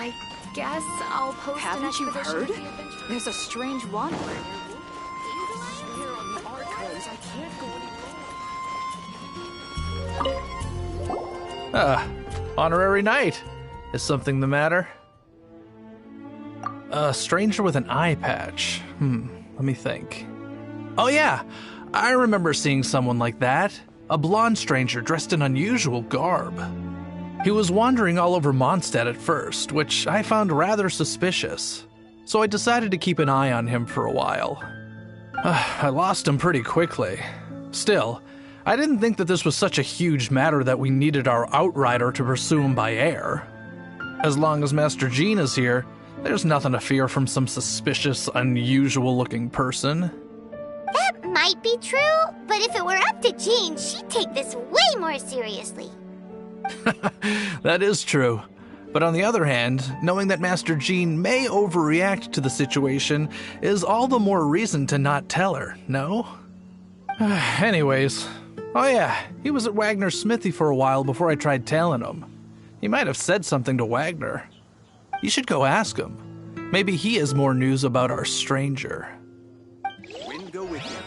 I guess I'll post an Haven't you expedition heard? to the adventure. There's a strange wanderer. Honorary knight. Is something the matter? A stranger with an eye patch. Let me think. Oh yeah, I remember seeing someone like that. A blonde stranger dressed in unusual garb. He was wandering all over Mondstadt at first, which I found rather suspicious. So I decided to keep an eye on him for a while. I lost him pretty quickly. Still, I didn't think that this was such a huge matter that we needed our outrider to pursue him by air. As long as Master Jean is here, there's nothing to fear from some suspicious, unusual-looking person. That might be true, but if it were up to Jean, she'd take this way more seriously. That is true. But on the other hand, knowing that Master Jean may overreact to the situation is all the more reason to not tell her, no? Anyways, oh yeah, he was at Wagner's smithy for a while before I tried tailing him. He might have said something to Wagner. You should go ask him. Maybe he has more news about our stranger. Wind go with you.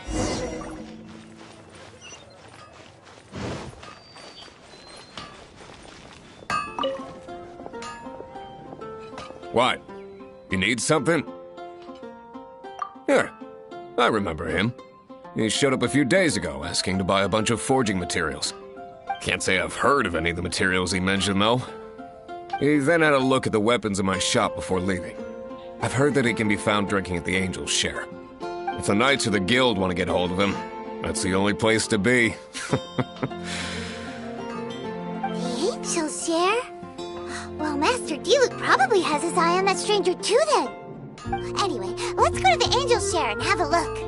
What? You need something? Here, I remember him. He showed up a few days ago asking to buy a bunch of forging materials. Can't say I've heard of any of the materials he mentioned, though. He then had a look at the weapons in my shop before leaving. I've heard that he can be found drinking at the Angel's Share. If the Knights or the Guild want to get hold of him, that's the only place to be. The Angel's Share? Well, Master D-Luke probably has his eye on that stranger too then. Anyway, let's go to the Angel's Share and have a look.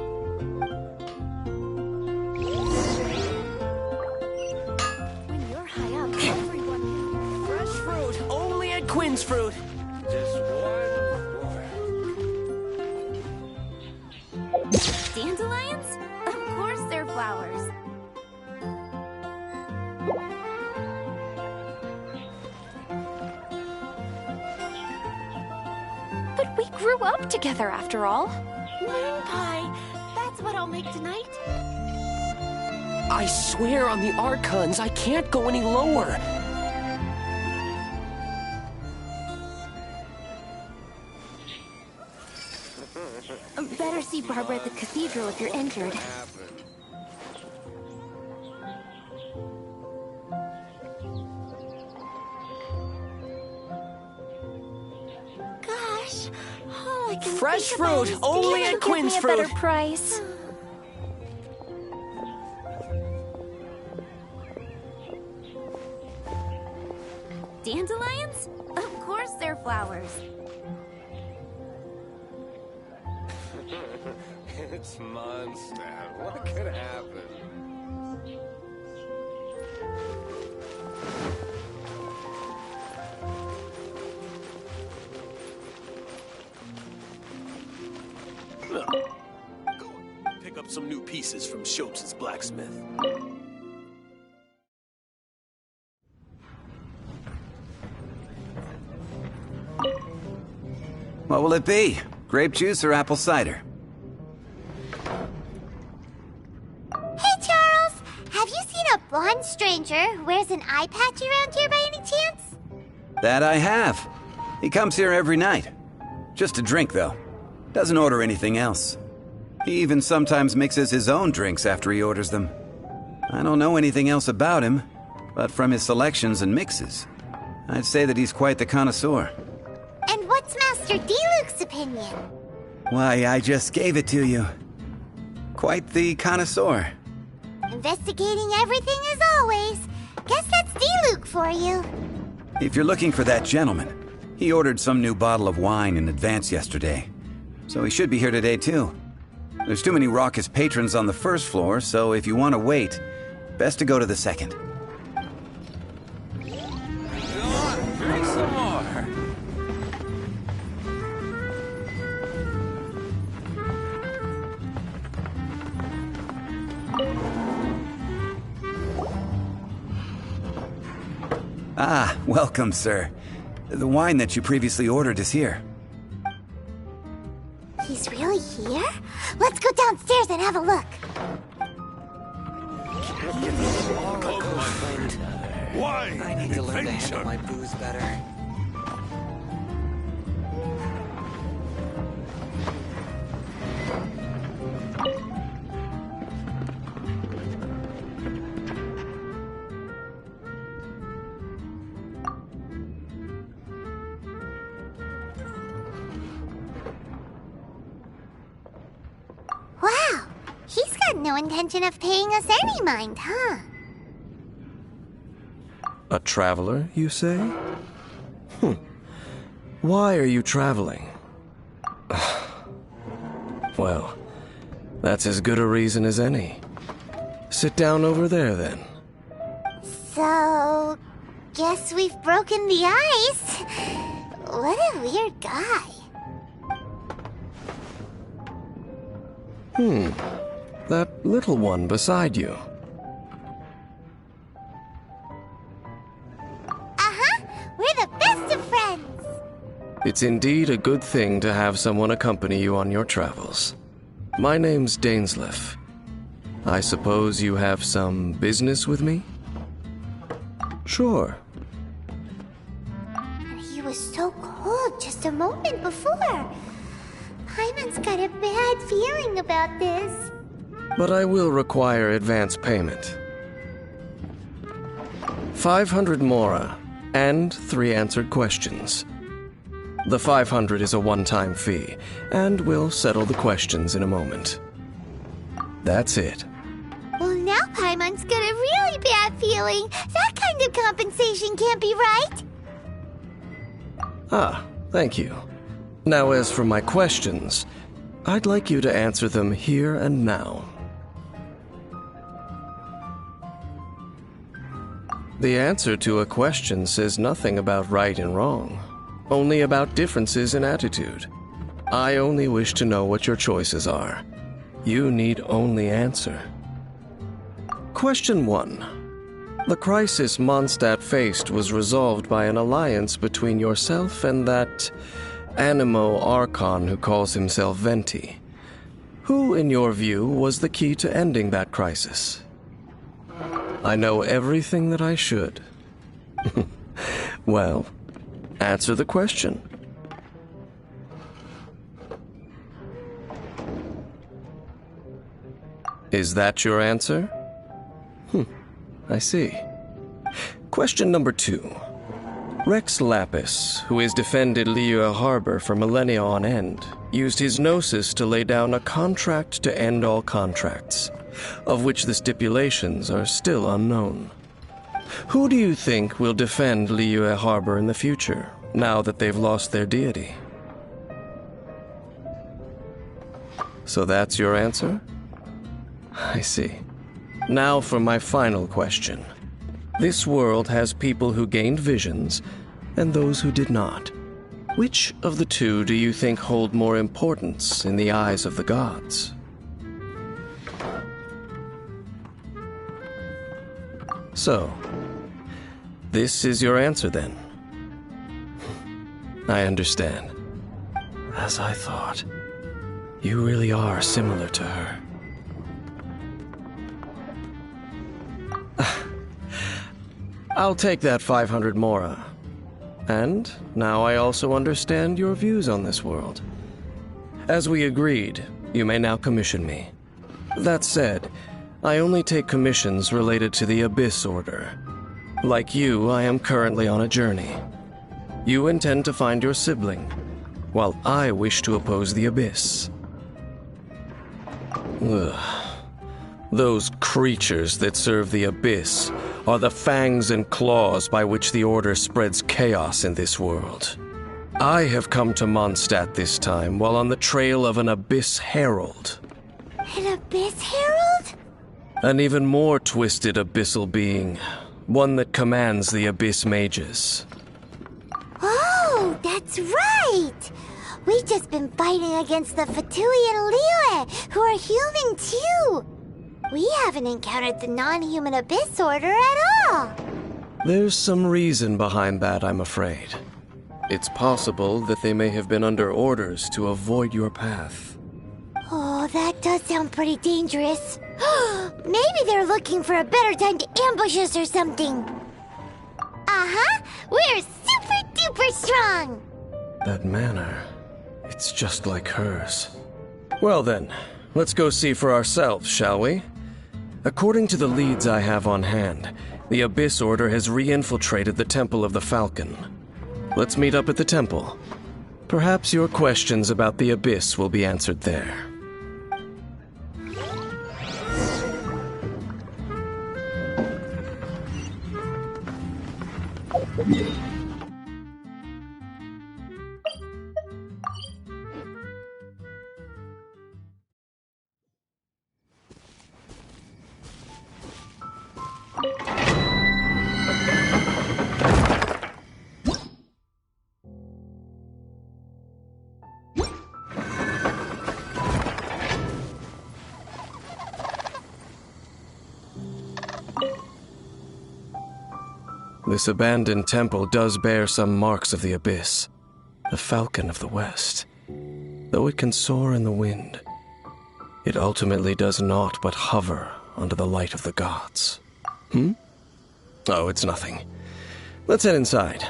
When you're high up, everyone... Fresh fruit, only at Quinn's Fruit. Just one more. Dandelions? Of course they're flowers. But we grew up together after all. Moon pie. That's what I'll make tonight. I swear on the Archons, I can't go any lower. Better see Barbara at the cathedral if you're injured. Gosh, all I can Fresh think about fruit, is only Dana at give Quinn's me a Fruit. better price. Dandelions? Of course they're flowers. It's Mondstadt. What could happen? Go pick up some new pieces from Schultz's blacksmith. What will it be? Grape juice or apple cider? Hey, Charles! Have you seen a blonde stranger who wears an eye patch around here by any chance? That I have. He comes here every night. Just to drink, though. Doesn't order anything else. He even sometimes mixes his own drinks after he orders them. I don't know anything else about him, but from his selections and mixes, I'd say that he's quite the connoisseur. And what's Master D-Luke's opinion? Why, I just gave it to you. Quite the connoisseur. Investigating everything as always. Guess that's D-Luke for you. If you're looking for that gentleman, he ordered some new bottle of wine in advance yesterday. So he should be here today, too. There's too many raucous patrons on the first floor, so if you want to wait, best to go to the second. Drink some more. Ah, welcome, sir. The wine that you previously ordered is here. He's really here? Let's go downstairs and have a look. Why? I need to learn to handle my booze better. Wow, he's got no intention of paying us any mind, huh? A traveler, you say? Why are you traveling? Well, that's as good a reason as any. Sit down over there, then. So, guess we've broken the ice. What a weird guy. That little one beside you. We're the best of friends. It's indeed a good thing to have someone accompany you on your travels. My name's Dainsleif. I suppose you have some business with me? Sure. He was so cold just a moment before. Paimon's got a bad feeling about this. But I will require advance payment. 500 mora, and 3 answered questions. The 500 is a one-time fee, and we'll settle the questions in a moment. That's it. Well, now Paimon's got a really bad feeling. That kind of compensation can't be right. Ah, thank you. Now, as for my questions, I'd like you to answer them here and now. The answer to a question says nothing about right and wrong, only about differences in attitude. I only wish to know what your choices are. You need only answer. Question 1. The crisis Mondstadt faced was resolved by an alliance between yourself and that Animo Archon who calls himself Venti. Who, in your view, was the key to ending that crisis? I know everything that I should. Well, answer the question. Is that your answer? I see. Question number 2. Rex Lapis, who has defended Liyue Harbor for millennia on end, used his gnosis to lay down a contract to end all contracts, of which the stipulations are still unknown. Who do you think will defend Liyue Harbor in the future, now that they've lost their deity? So that's your answer? I see. Now for my final question. This world has people who gained visions, and those who did not. Which of the two do you think hold more importance in the eyes of the gods? So, this is your answer then? I understand. As I thought. You really are similar to her. I'll take that 500 mora. And now I also understand your views on this world. As we agreed, you may now commission me. That said, I only take commissions related to the Abyss Order. Like you, I am currently on a journey. You intend to find your sibling, while I wish to oppose the Abyss. Ugh. Those creatures that serve the Abyss are the fangs and claws by which the Order spreads chaos in this world. I have come to Mondstadt this time while on the trail of an Abyss Herald. An Abyss Herald? An even more twisted abyssal being, one that commands the Abyss Mages. Oh, that's right! We've just been fighting against the Fatui and Liyue, who are human too! We haven't encountered the non-human Abyss Order at all! There's some reason behind that, I'm afraid. It's possible that they may have been under orders to avoid your path. Oh, that does sound pretty dangerous. Maybe they're looking for a better time to ambush us or something. Uh-huh! We're super duper strong! That manner, it's just like hers. Well then, let's go see for ourselves, shall we? According to the leads I have on hand, the Abyss Order has re-infiltrated the Temple of the Falcon. Let's meet up at the temple. Perhaps your questions about the Abyss will be answered there. This abandoned temple does bear some marks of the Abyss, the Falcon of the West. Though it can soar in the wind, it ultimately does naught but hover under the light of the gods. Oh, it's nothing. Let's head inside.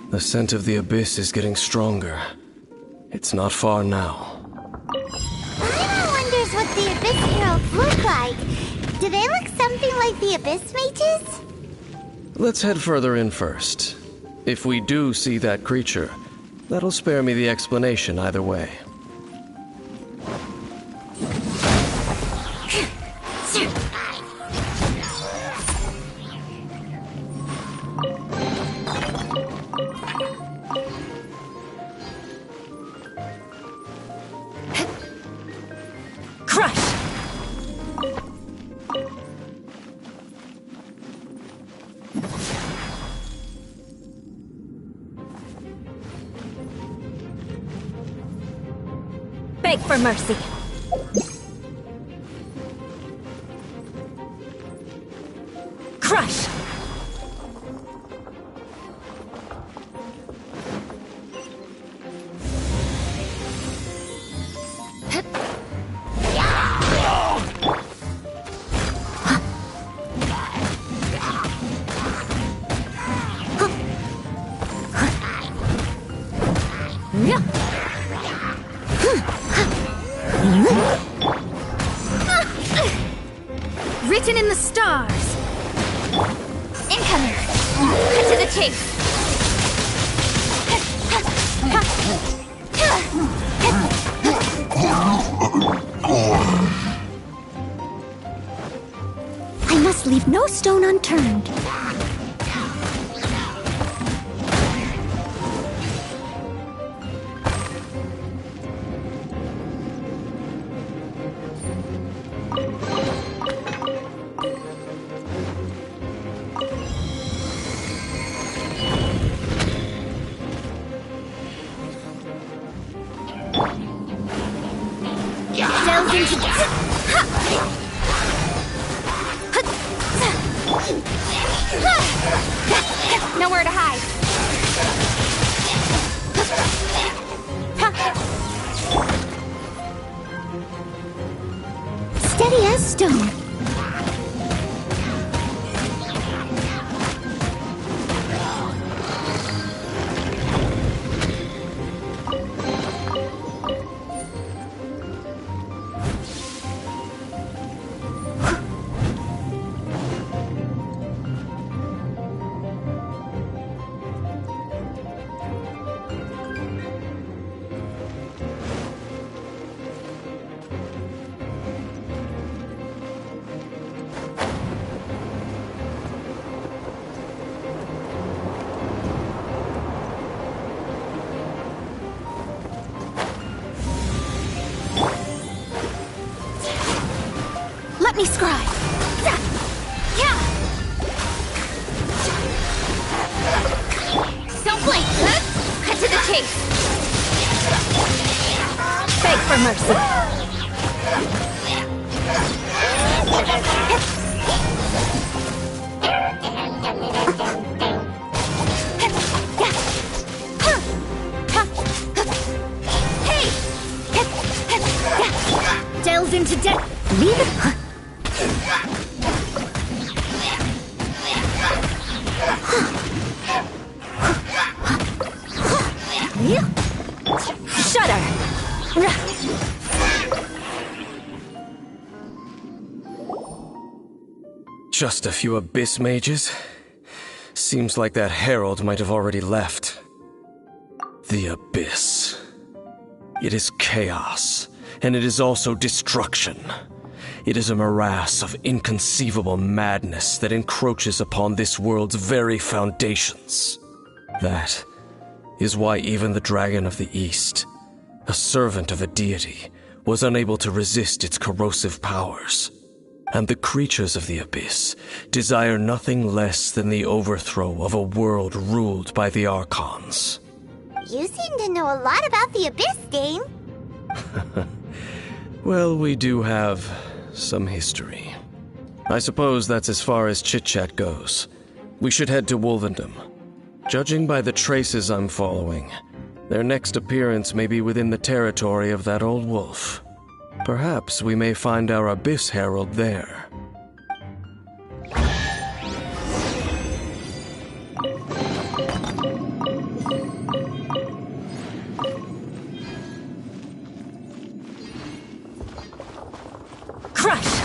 The scent of the Abyss is getting stronger. It's not far now. Paimon wonders what the Abyss Heralds look like. Do they look something like the Abyss Mages? Let's head further in first. If we do see that creature, that'll spare me the explanation either way. Beg for mercy. Crush! Written in the stars. Incoming. Cut to the chase. I must leave no stone unturned. Delve into nowhere to hide. Steady as stone. case. Beg for mercy. Delve into death. Leave it. Shudder. Just a few abyss mages? Seems like that herald might have already left. The abyss. It is chaos, and it is also destruction. It is a morass of inconceivable madness that encroaches upon this world's very foundations. That is why even the Dragon of the East, a servant of a deity, was unable to resist its corrosive powers. And the creatures of the abyss desire nothing less than the overthrow of a world ruled by the Archons. You seem to know a lot about the Abyss, Dane. Well, we do have some history. I suppose that's as far as chit-chat goes. We should head to Wolvendom. Judging by the traces I'm following, their next appearance may be within the territory of that old wolf. Perhaps we may find our Abyss Herald there. Crush!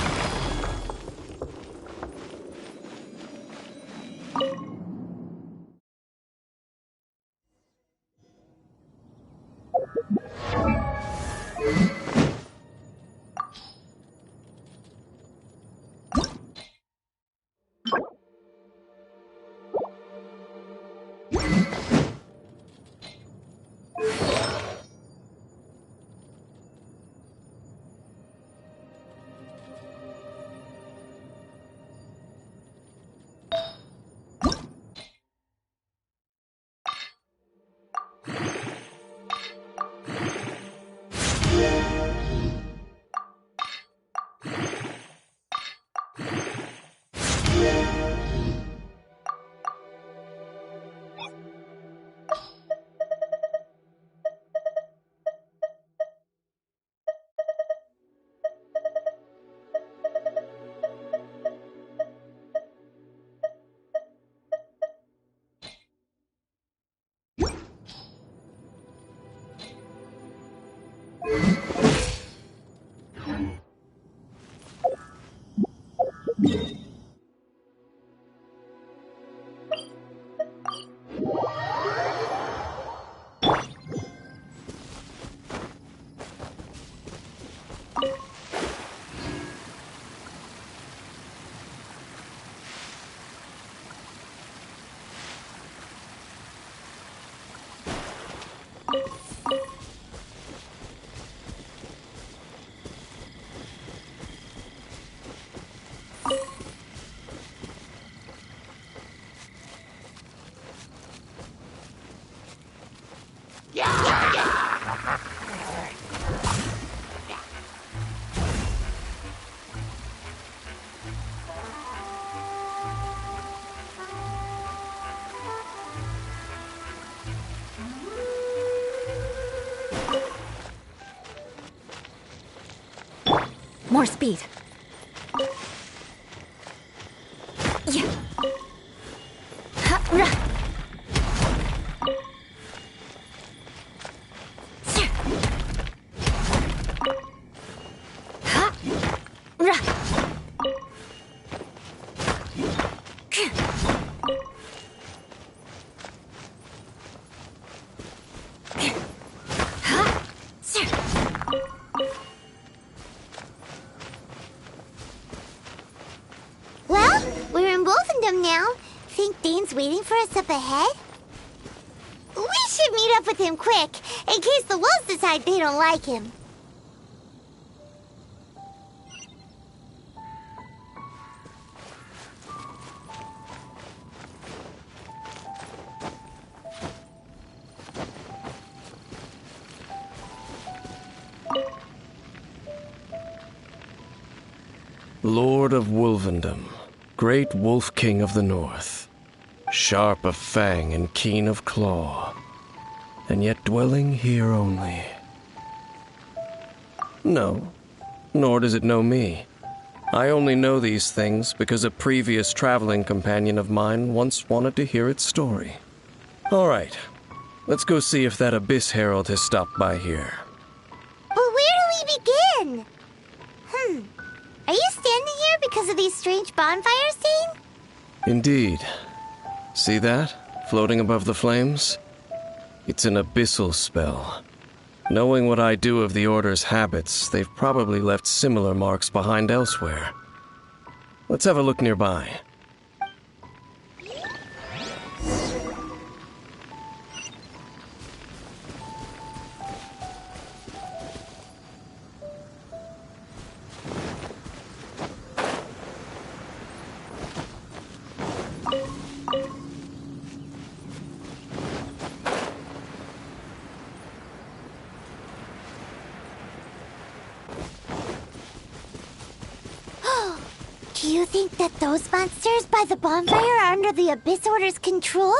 More speed. Yeah. Ha, rah. Sir. Ha, rah. Ha, sir. Well, we're in Wolfendom now. Think Dane's waiting for us up ahead? We should meet up with him quick, in case the wolves decide they don't like him. Lord of Wolvendom, great Wolf King of the North, sharp of fang and keen of claw, and yet dwelling here only. No, nor does it know me. I only know these things because a previous traveling companion of mine once wanted to hear its story. All right, let's go see if that Abyss Herald has stopped by here. But where do we begin? Are you standing here because of these strange bonfires, Dane? Indeed. See that, floating above the flames? It's an abyssal spell. Knowing what I do of the Order's habits, they've probably left similar marks behind elsewhere. Let's have a look nearby. Do you think that those monsters by the bonfire are under the Abyss Order's control?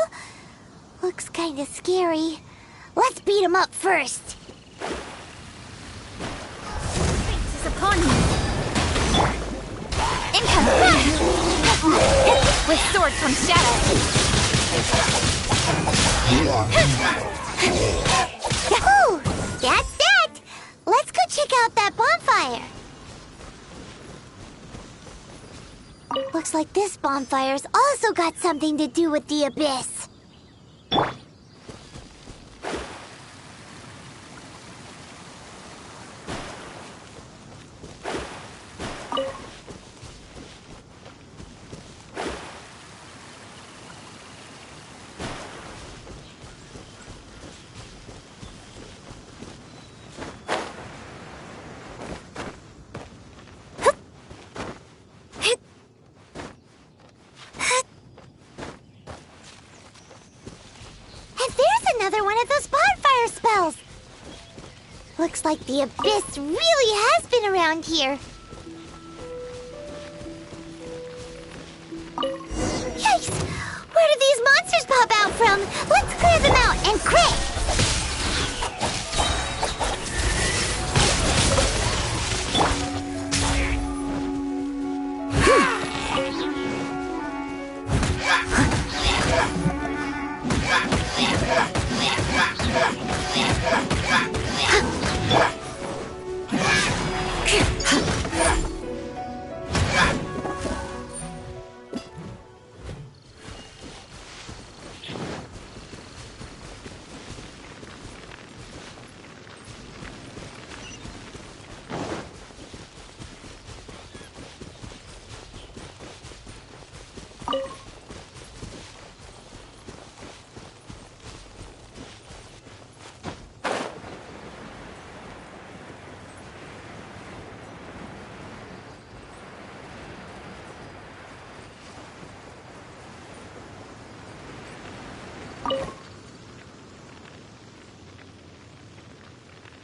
Looks kinda scary. Let's beat them up first. Fate is upon you. Incoming! With sword from shadow. Yahoo! That's that! Let's go check out that bonfire. Looks like this bonfire's also got something to do with the Abyss. Another one of those bonfire spells! Looks like the Abyss really has been around here. Yikes! Where did these monsters pop out from? Let's clear them out and quick!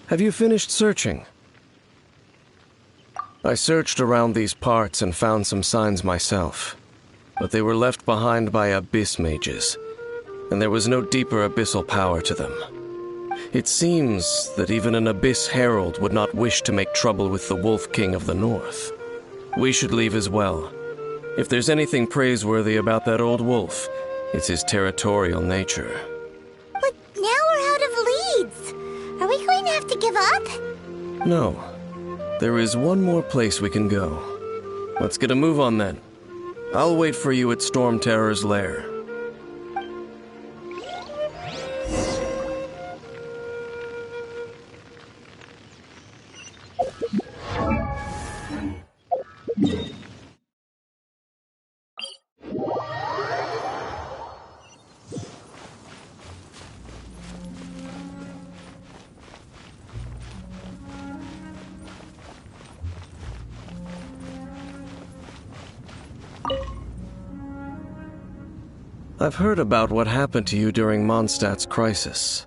Have you finished searching? I searched around these parts and found some signs myself, but they were left behind by abyss mages, and there was no deeper abyssal power to them. It seems that even an abyss herald would not wish to make trouble with the Wolf King of the North. We should leave as well. If there's anything praiseworthy about that old wolf, it's his territorial nature. But now we're out of leads. Are we going to have to give up? No. There is one more place we can go. Let's get a move on then. I'll wait for you at Storm Terror's lair. I've heard about what happened to you during Mondstadt's crisis.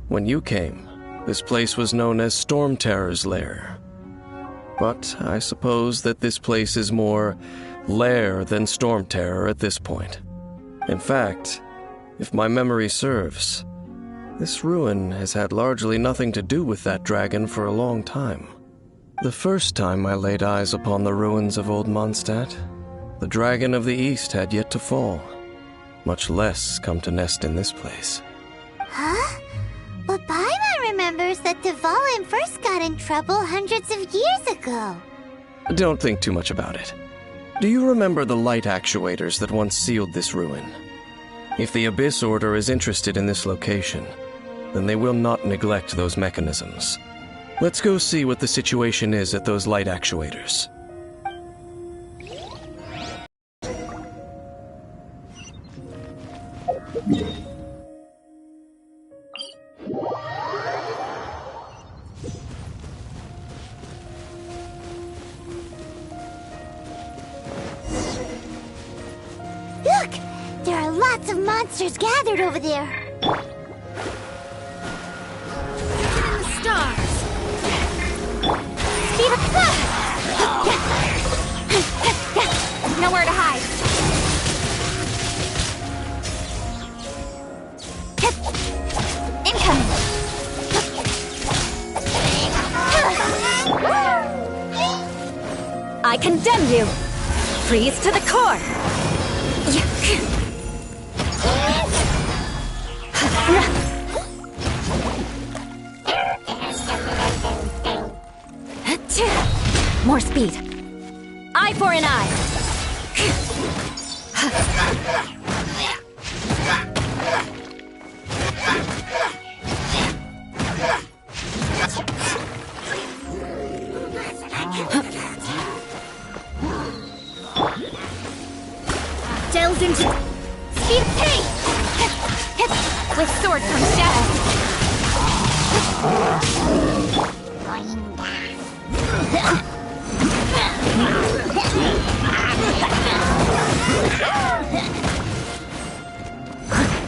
When you came, this place was known as Storm Terror's lair. but I suppose that this place is more lair than storm terror at this point. In fact, if my memory serves, this ruin has had largely nothing to do with that dragon for a long time. The first time I laid eyes upon the ruins of Old Mondstadt, the dragon of the East had yet to fall, much less come to nest in this place. Huh? But Paimon remembers that Dvalin first got in trouble hundreds of years ago. Don't think too much about it. Do you remember the light actuators that once sealed this ruin? If the Abyss Order is interested in this location, then they will not neglect those mechanisms. Let's go see what the situation is at those light actuators. Look! There are lots of monsters gathered over there. In the stars. Speed up. Nowhere to hide. Incoming. I condemn you. Freeze to the core. More speed. Eye for an eye. Delves into speed of pain. With sword comes shadow.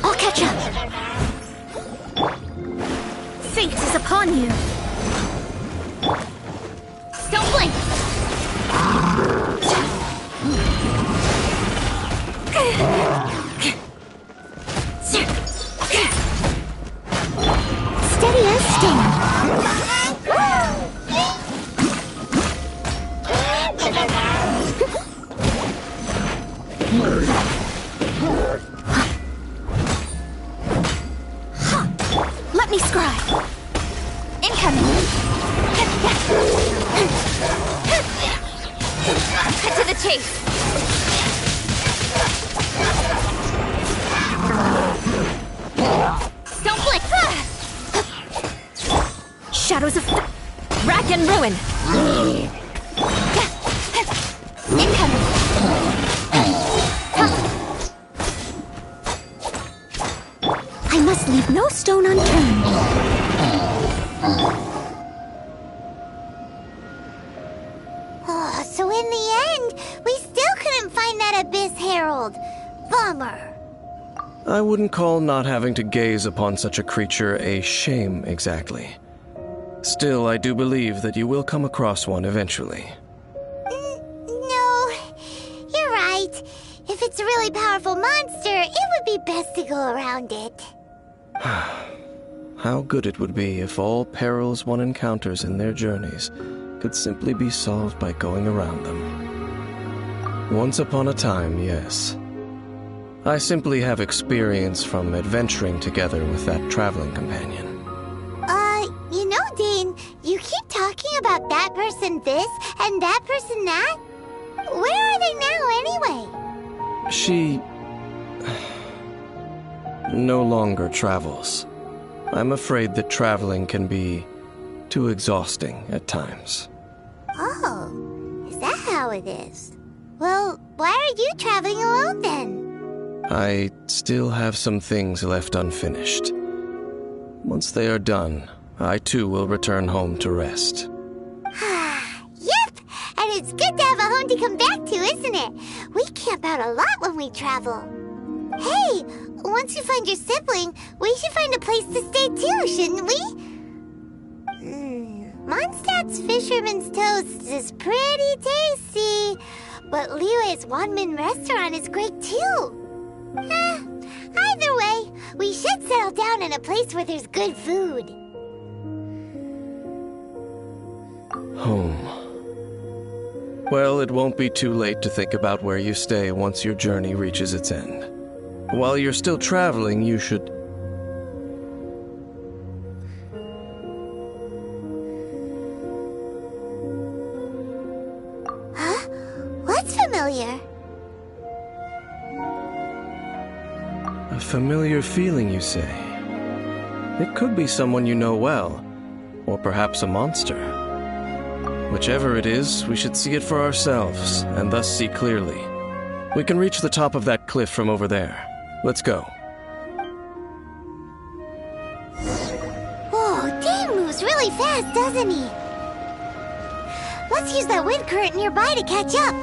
I'll catch up. Fate is upon you. Don't blink. Steady as stone. Let me scribe. Incoming. Cut to the chase. Don't blink. Shadows of rack and ruin. Incoming. I must leave no stone unturned. Oh, so in the end, we still couldn't find that Abyss Herald. Bummer. I wouldn't call not having to gaze upon such a creature a shame exactly. Still, I do believe that you will come across one eventually. No, you're right. If it's a really powerful monster, it would be best to go around it. How good it would be if all perils one encounters in their journeys could simply be solved by going around them. Once upon a time, yes. I simply have experience from adventuring together with that traveling companion. You know, Dane, you keep talking about that person this and that person that. Where are they now, anyway? She no longer travels. I'm afraid that traveling can be too exhausting at times. Oh, is that how it is? Well, why are you traveling alone then? I still have some things left unfinished. Once they are done, I too will return home to rest. Yep, and it's good to have a home to come back to, isn't it? We camp out a lot when we travel. Hey, once you find your sibling, we should find a place to stay too, shouldn't we? Mondstadt's Fisherman's Toast is pretty tasty, but Liyue's Wanmin restaurant is great too. Either way, we should settle down in a place where there's good food. Home. Well, it won't be too late to think about where you stay once your journey reaches its end. While you're still traveling, you should... Huh? What's familiar? A familiar feeling, you say? It could be someone you know well, or perhaps a monster. Whichever it is, we should see it for ourselves, and thus see clearly. We can reach the top of that cliff from over there. Let's go. Whoa, Dane moves really fast, doesn't he? Let's use that wind current nearby to catch up.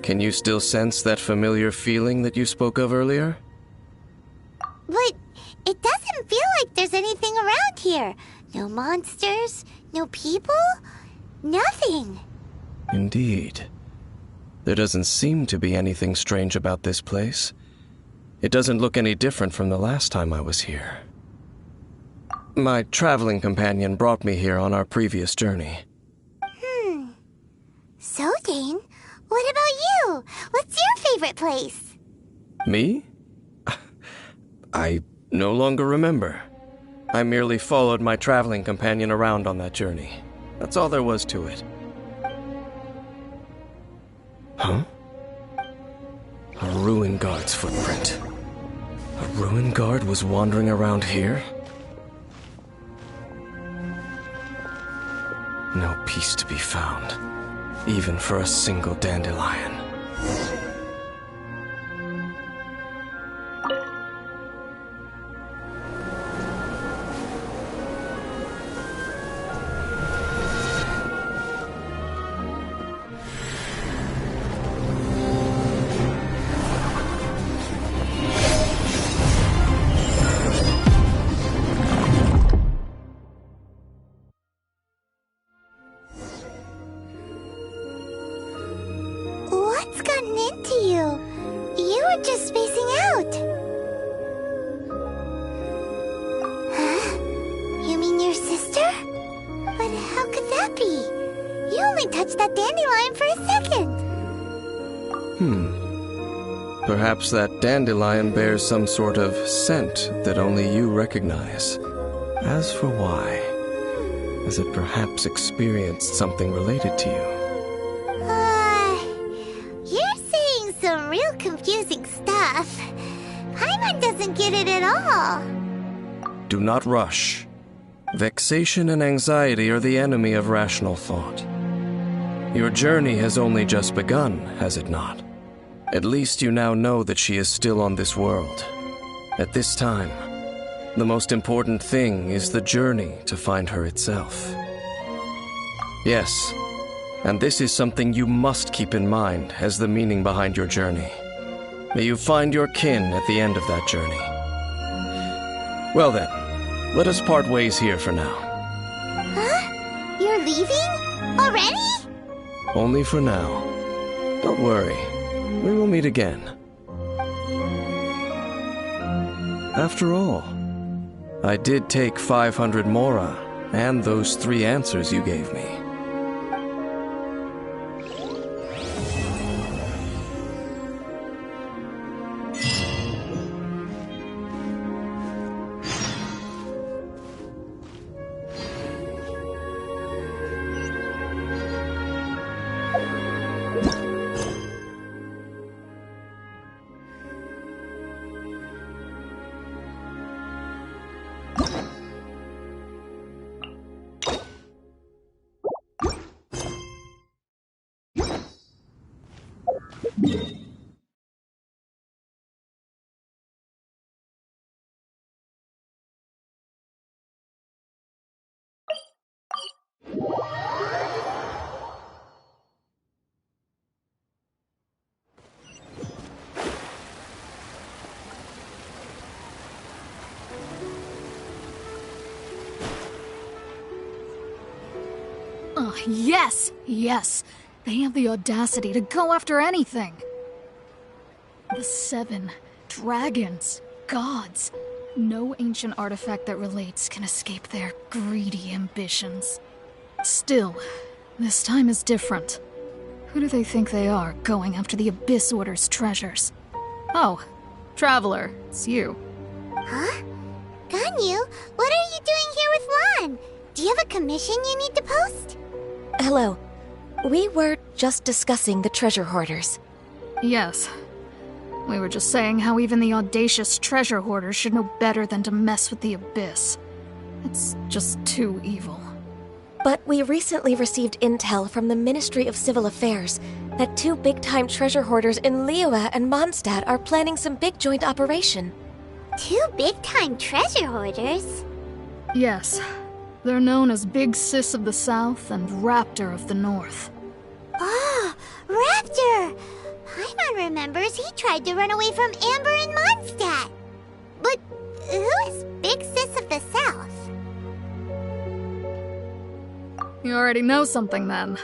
Can you still sense that familiar feeling that you spoke of earlier? But it doesn't feel like there's anything around here. No monsters, no people, nothing. Indeed. There doesn't seem to be anything strange about this place. It doesn't look any different from the last time I was here. My traveling companion brought me here on our previous journey. So, Dane, what about you? What's your favorite place? Me? I no longer remember. I merely followed my traveling companion around on that journey. That's all there was to it. Huh? A ruin guard's footprint. A ruin guard was wandering around here? No peace to be found, even for a single dandelion. What's gotten into you? You were just spacing out. Huh? You mean your sister? But how could that be? You only touched that dandelion for a second. Perhaps that dandelion bears some sort of scent that only you recognize. As for why, has it perhaps experienced something related to you? You're saying some real confusing stuff. Paimon doesn't get it at all. Do not rush. Vexation and anxiety are the enemy of rational thought. Your journey has only just begun, has it not? At least you now know that she is still on this world. At this time, the most important thing is the journey to find her itself. Yes, and this is something you must keep in mind as the meaning behind your journey. May you find your kin at the end of that journey. Well then, let us part ways here for now. Huh? You're leaving? Already? Only for now. Don't worry, we will meet again. After all, I did take 500 mora and those 3 answers you gave me. Yes! Yes! They have the audacity to go after anything! The 7 dragons, gods. No ancient artifact that relates can escape their greedy ambitions. Still, this time is different. Who do they think they are, going after the Abyss Order's treasures? Oh, Traveler, it's you. Huh? Ganyu, what are you doing here with Lon? Do you have a commission you need to post? Hello. We were just discussing the treasure hoarders. Yes. We were just saying how even the audacious treasure hoarders should know better than to mess with the Abyss. It's just too evil. But we recently received intel from the Ministry of Civil Affairs that 2 big-time treasure hoarders in Liyue and Mondstadt are planning some big joint operation. 2 big-time treasure hoarders? Yes. They're known as Big Sis of the South and Raptor of the North. Oh, Raptor! Paimon remembers he tried to run away from Amber and Mondstadt. But who is Big Sis of the South? You already know something then.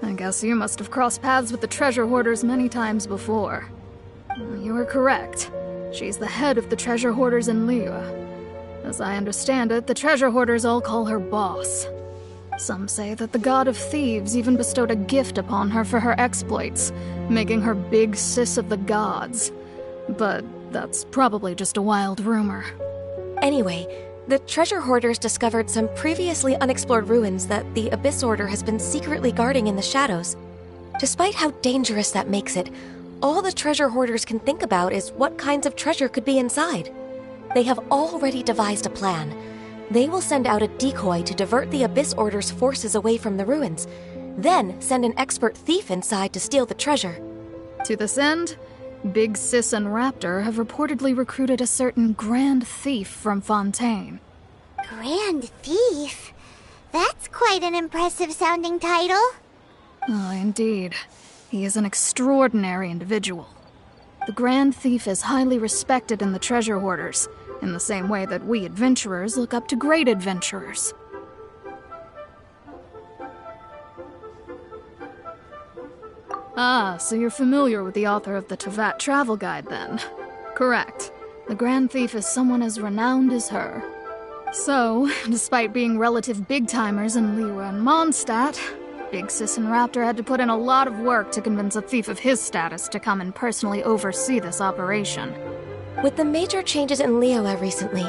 I guess you must have crossed paths with the treasure hoarders many times before. You were correct. She's the head of the treasure hoarders in Liyue. As I understand it, the treasure hoarders all call her boss. Some say that the god of thieves even bestowed a gift upon her for her exploits, making her Big Sis of the gods. But that's probably just a wild rumor. Anyway, the treasure hoarders discovered some previously unexplored ruins that the Abyss Order has been secretly guarding in the shadows. Despite how dangerous that makes it, all the treasure hoarders can think about is what kinds of treasure could be inside. They have already devised a plan. They will send out a decoy to divert the Abyss Order's forces away from the ruins, then send an expert thief inside to steal the treasure. To this end, Big Sis and Raptor have reportedly recruited a certain Grand Thief from Fontaine. Grand Thief? That's quite an impressive-sounding title. Oh, indeed. He is an extraordinary individual. The Grand Thief is highly respected in the treasure hoarders, in the same way that we adventurers look up to great adventurers. Ah, so you're familiar with the author of the Tevat Travel Guide, then? Correct. The Grand Thief is someone as renowned as her. So, despite being relative big-timers in Liyue and Mondstadt, Big Sis and Raptor had to put in a lot of work to convince a thief of his status to come and personally oversee this operation. With the major changes in Liyue recently,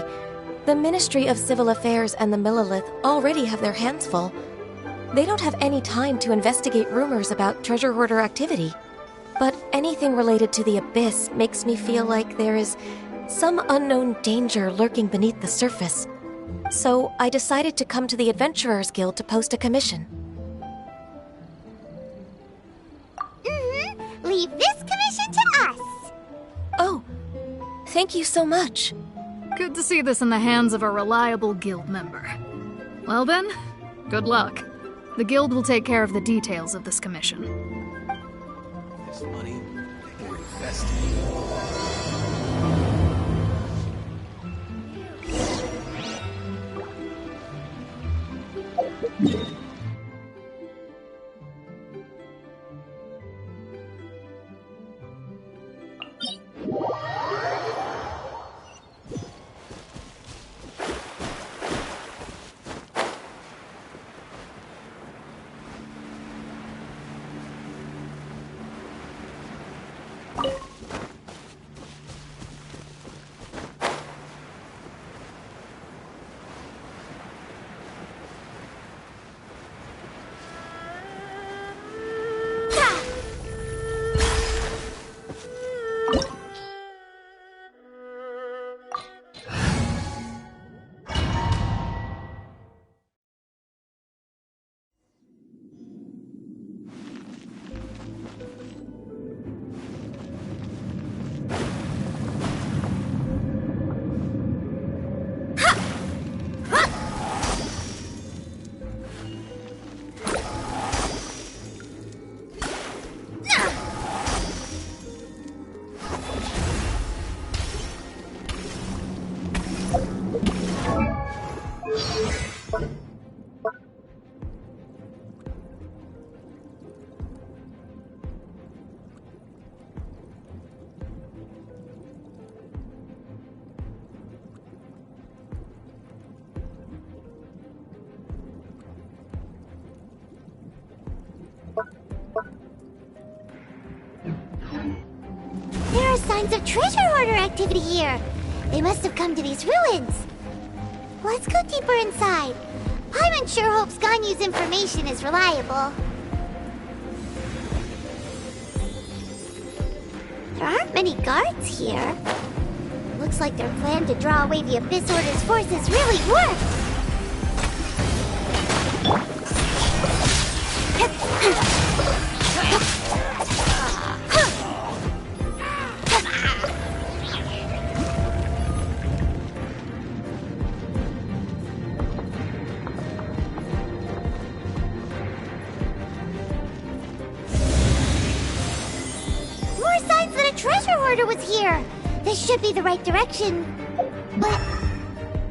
the Ministry of Civil Affairs and the Millelith already have their hands full. They don't have any time to investigate rumors about treasure hoarder activity. But anything related to the Abyss makes me feel like there is some unknown danger lurking beneath the surface. So I decided to come to the Adventurers Guild to post a commission. Leave this commission to us. Oh, thank you so much. Good to see this in the hands of a reliable guild member. Well then, good luck. The guild will take care of the details of this commission. This money, we're investing. signs of treasure hoarder activity here. They must have come to these ruins. Let's go deeper inside. Paimon sure hopes Ganyu's information is reliable. There aren't many guards here. Looks like their plan to draw away the Abyss Order's forces really worked. More signs that a treasure hoarder was here. This should be the right direction. But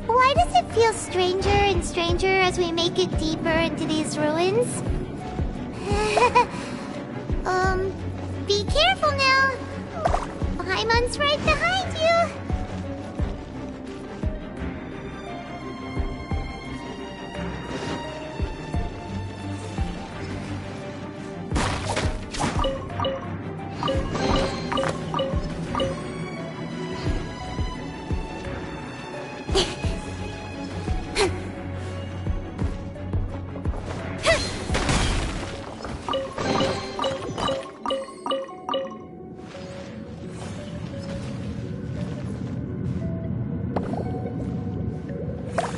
why does it feel stranger and stranger as we make it deeper into these ruins? Be careful now. Paimon's right behind you.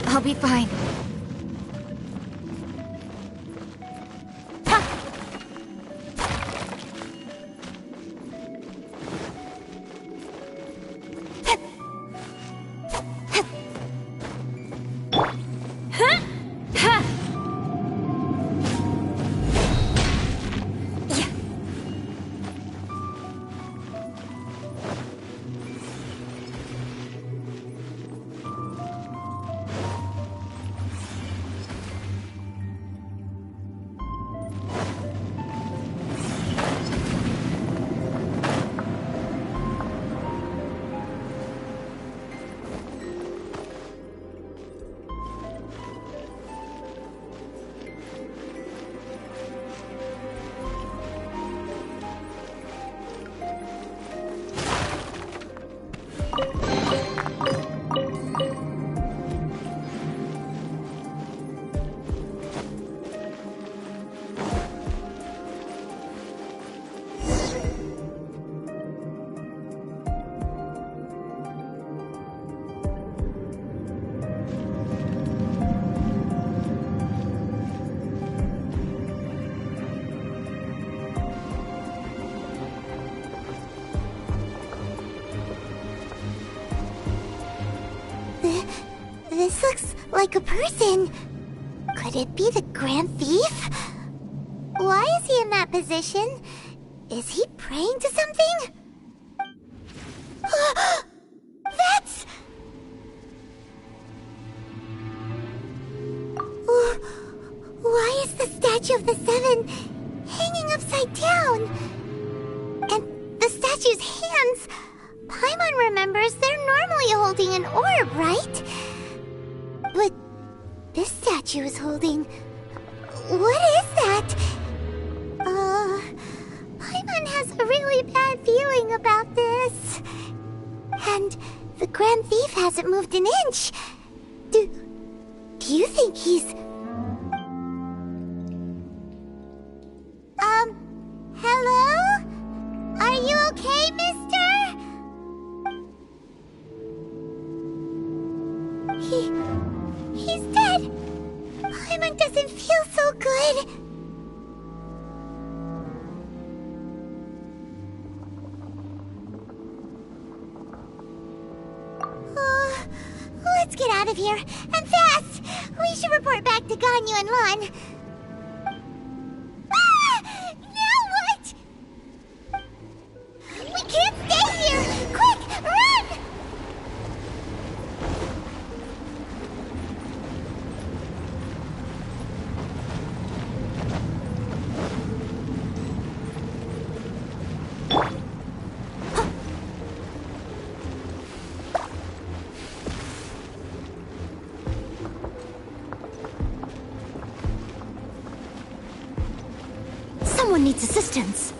I'll be fine. This looks like a person. Could it be the Grand Thief? Why is he in that position? Is he praying to something? That's... Why is the Statue of the Seven hanging upside down? And the statue's hands... Paimon remembers they're normally holding an orb, right? But this statue is holding... What is that? Paimon has a really bad feeling about this. And the Grand Thief hasn't moved an inch. Do you think he's... Hello? Are you okay, mister? He's dead. Paimon doesn't feel so good. Let's get out of here, and fast! We should report back to Ganyu and Lan. Now what? We can't stay here! Quick, run! Someone needs assistance.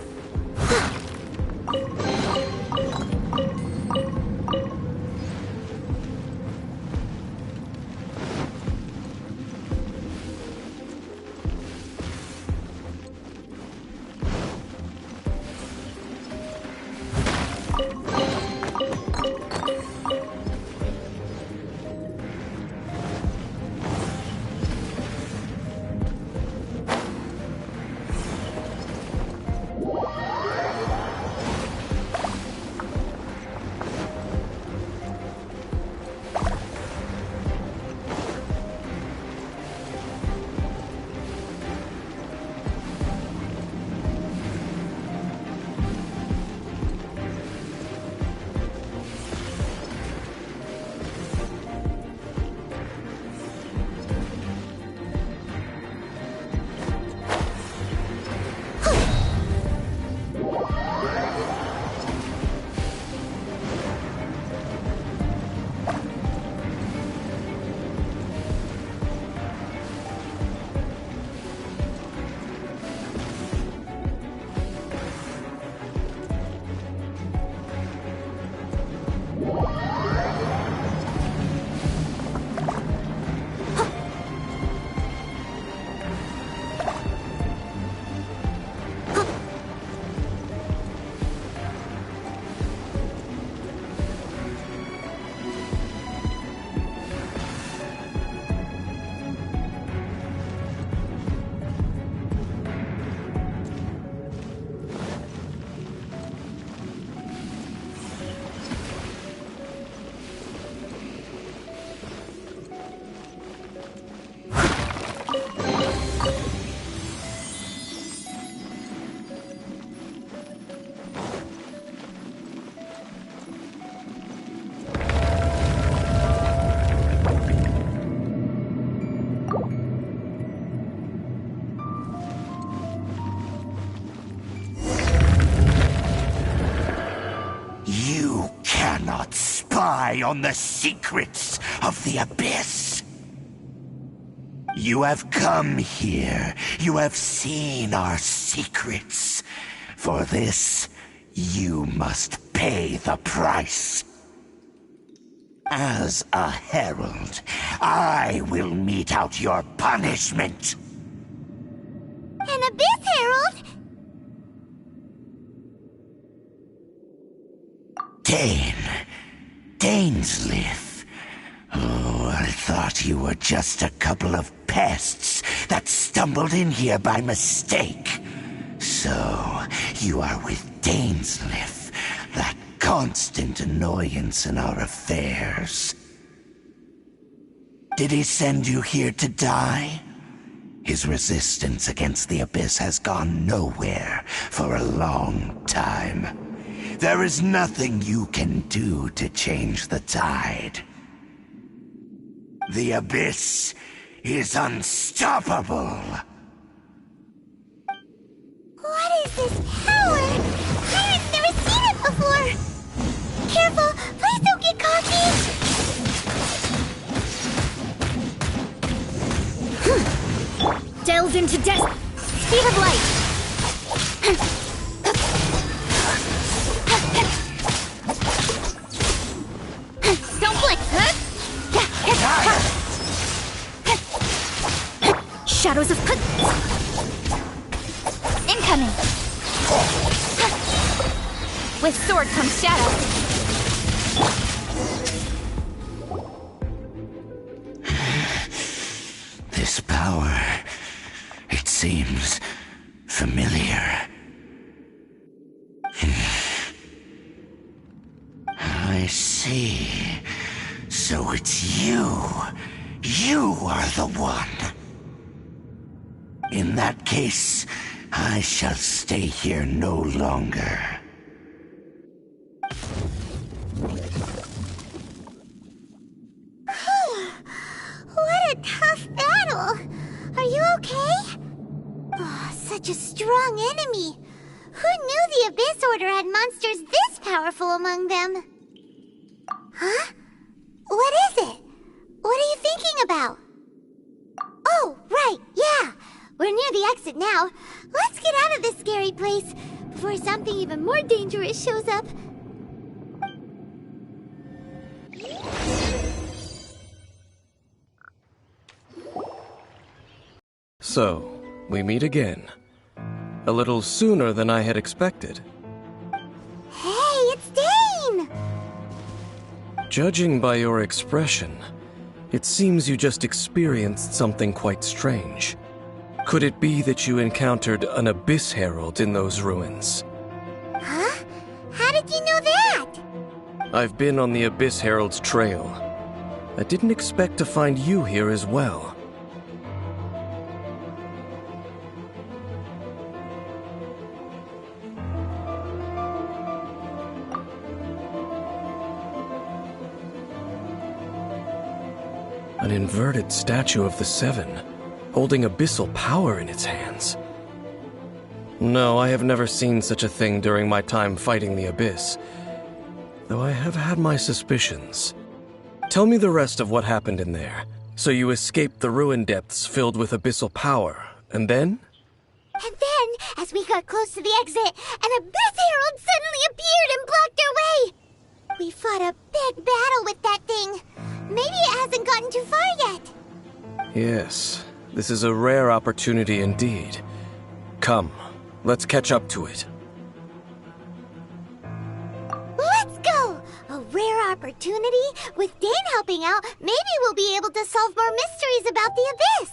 rely on the secrets of the Abyss. You have come here. You have seen our secrets. For this, you must pay the price. As a herald, I will mete out your punishment. An Abyss Herald? Dainsleif. Oh, I thought you were just a couple of pests that stumbled in here by mistake. So, you are with Dainsleif, that constant annoyance in our affairs. Did he send you here to die? His resistance against the Abyss has gone nowhere for a long time. There is nothing you can do to change the tide. The Abyss is unstoppable. What is this power? I've never seen it before. Careful, please don't get cocky. Delve into death. Speed of light. Don't blink. Shadows of incoming. With sword comes shadow. This power, it seems familiar. I see. So it's you. You are the one. In that case, I shall stay here no longer. What a tough battle. Are you okay? Oh, such a strong enemy. Who knew the Abyss Order had monsters this powerful among them? Huh? What is it? What are you thinking about? Oh, right, yeah. We're near the exit now. Let's get out of this scary place before something even more dangerous shows up. So, we meet again. A little sooner than I had expected. Hey, it's Dane! Judging by your expression, it seems you just experienced something quite strange. Could it be that you encountered an Abyss Herald in those ruins? Huh? How did you know that? I've been on the Abyss Herald's trail. I didn't expect to find you here as well. An inverted statue of the Seven, holding abyssal power in its hands. No, I have never seen such a thing during my time fighting the Abyss, though I have had my suspicions. Tell me the rest of what happened in there. So you escaped the ruin depths filled with abyssal power, and then? And then, as we got close to the exit, an Abyss Herald suddenly appeared and blocked our way! We fought a big battle with that thing. Maybe it hasn't gotten too far yet. Yes, this is a rare opportunity indeed. Come, let's catch up to it. Let's go! A rare opportunity? With Dane helping out, maybe we'll be able to solve more mysteries about the Abyss!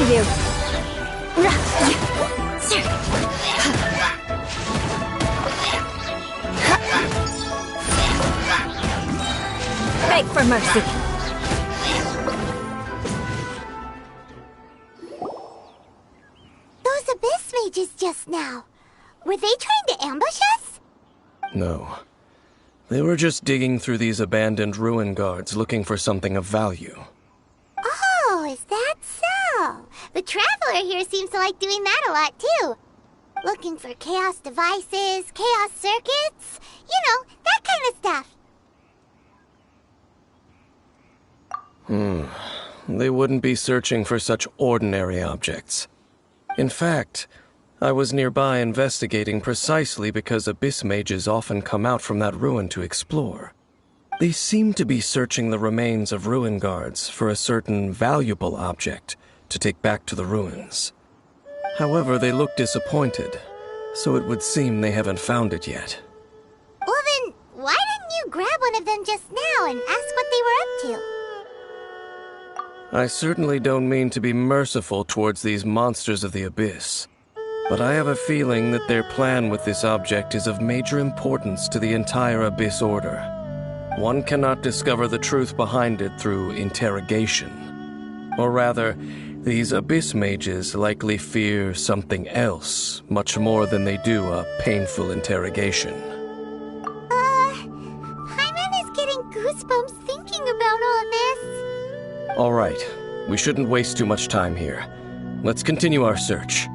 you. Beg for mercy. Those abyss mages just now. Were they trying to ambush us? No. They were just digging through these abandoned ruin guards looking for something of value. Oh, is that so? The Traveler here seems to like doing that a lot, too. Looking for chaos devices, chaos circuits, you know, that kind of stuff. They wouldn't be searching for such ordinary objects. In fact, I was nearby investigating precisely because abyss mages often come out from that ruin to explore. They seem to be searching the remains of ruin guards for a certain valuable object to take back to the ruins. However, they look disappointed, so it would seem they haven't found it yet. Well then, why didn't you grab one of them just now and ask what they were up to? I certainly don't mean to be merciful towards these monsters of the abyss, but I have a feeling that their plan with this object is of major importance to the entire Abyss Order. One cannot discover the truth behind it through interrogation. Or rather, these Abyss mages likely fear something else much more than they do a painful interrogation. Paimon is getting goosebumps thinking about all this. All right, we shouldn't waste too much time here. Let's continue our search.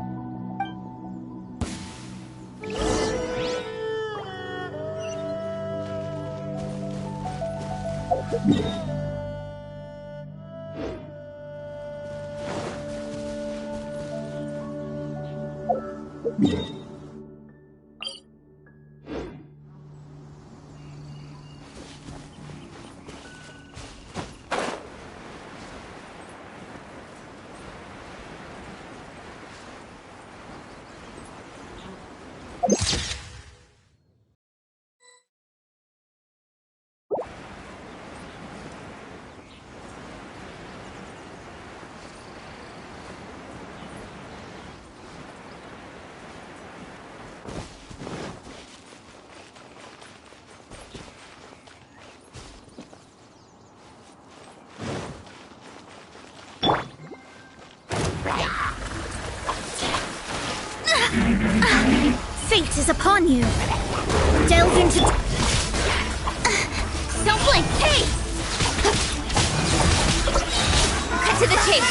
Fate is upon you. Delve into... Don't blink! Hey! Cut to the chase!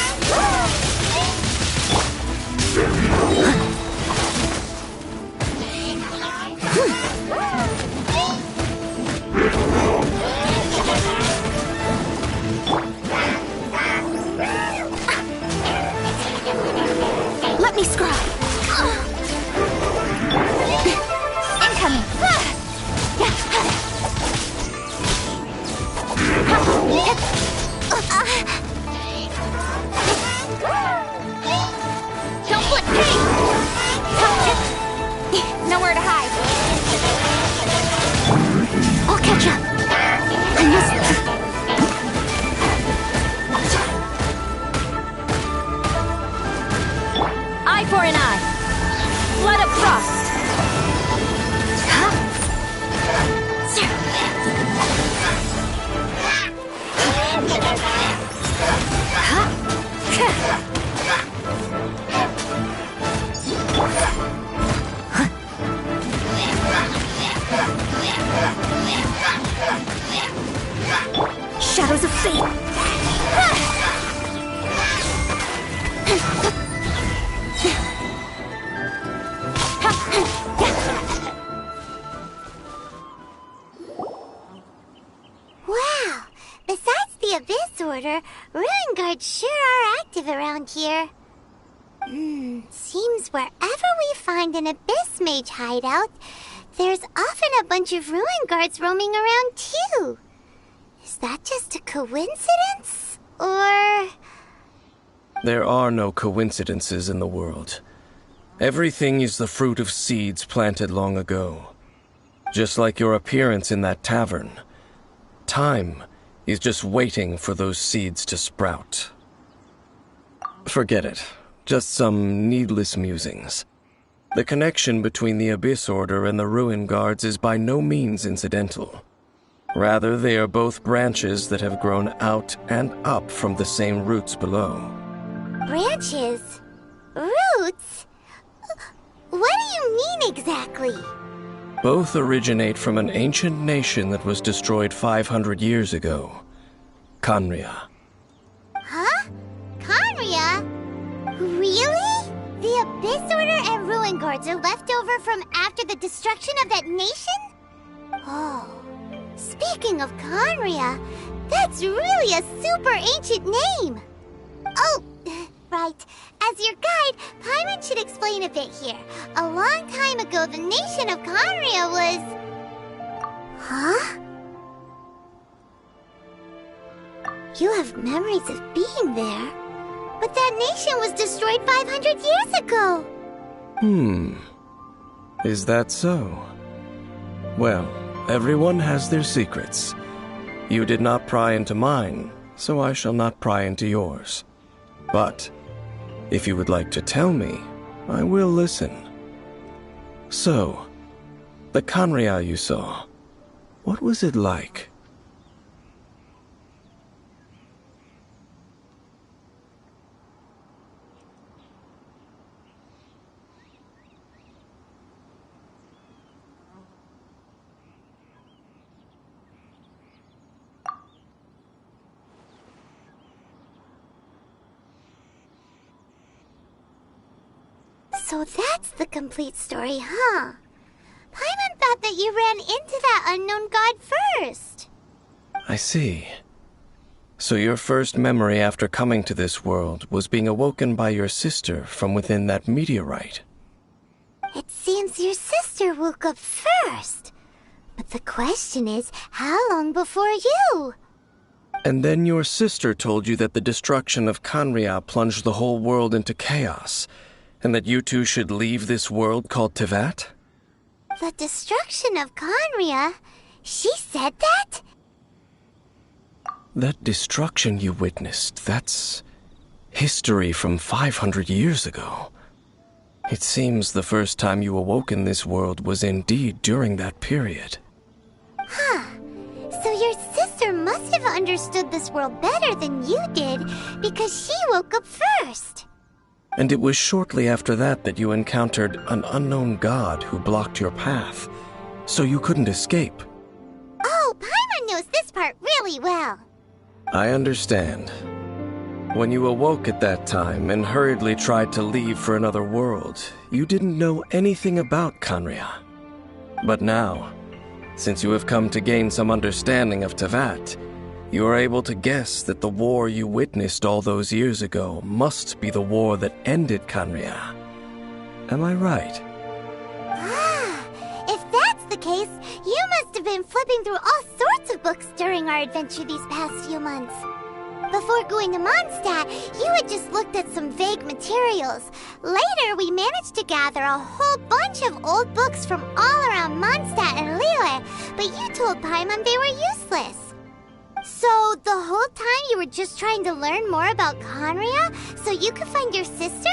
Let me scry! Incoming! Don't flip! Hey! Nowhere to hide. I'll catch up. I must... Eye for an eye. Blood of frost. Shadows of fate. Wow! Besides the Abyss Order, Ruin Guards sure are active around here. Seems wherever we find an Abyss Mage hideout, there's often a bunch of Ruin Guards roaming around too. Is that just a coincidence? Or... There are no coincidences in the world. Everything is the fruit of seeds planted long ago. Just like your appearance in that tavern. Time is just waiting for those seeds to sprout. Forget it. Just some needless musings. The connection between the Abyss Order and the Ruin Guards is by no means incidental. Rather, they are both branches that have grown out and up from the same roots below. Branches? Roots? What do you mean exactly? Both originate from an ancient nation that was destroyed 500 years ago. Khaenri'ah. Huh? Khaenri'ah? Really? The Abyss Order and Ruin Guards are left over from after the destruction of that nation? Oh, speaking of Khaenri'ah, that's really a super ancient name. Oh, right. As your guide, Paimon should explain a bit here. A long time ago, the nation of Khaenri'ah was... Huh? You have memories of being there. But that nation was destroyed 500 years ago! Is that so? Well, everyone has their secrets. You did not pry into mine, so I shall not pry into yours. But, if you would like to tell me, I will listen. So, the Khaenri'ah you saw, what was it like? So that's the complete story, huh? Paimon thought that you ran into that unknown god first. I see. So your first memory after coming to this world was being awoken by your sister from within that meteorite. It seems your sister woke up first. But the question is, how long before you? And then your sister told you that the destruction of Khaenri'ah plunged the whole world into chaos, and that you two should leave this world called Teyvat? The destruction of Khaenri'ah? She said that? That destruction you witnessed, that's history from 500 years ago. It seems the first time you awoke in this world was indeed during that period. Huh. So your sister must have understood this world better than you did, because she woke up first. And it was shortly after that that you encountered an unknown god who blocked your path, so you couldn't escape. Oh, Paimon knows this part really well. I understand. When you awoke at that time and hurriedly tried to leave for another world, you didn't know anything about Khaenri'ah. But now, since you have come to gain some understanding of Teyvat, you are able to guess that the war you witnessed all those years ago must be the war that ended Khaenri'ah. Am I right? Ah, if that's the case, you must have been flipping through all sorts of books during our adventure these past few months. Before going to Mondstadt, you had just looked at some vague materials. Later, we managed to gather a whole bunch of old books from all around Mondstadt and Liyue, but you told Paimon they were useless. So, the whole time you were just trying to learn more about Khaenri'ah so you could find your sister?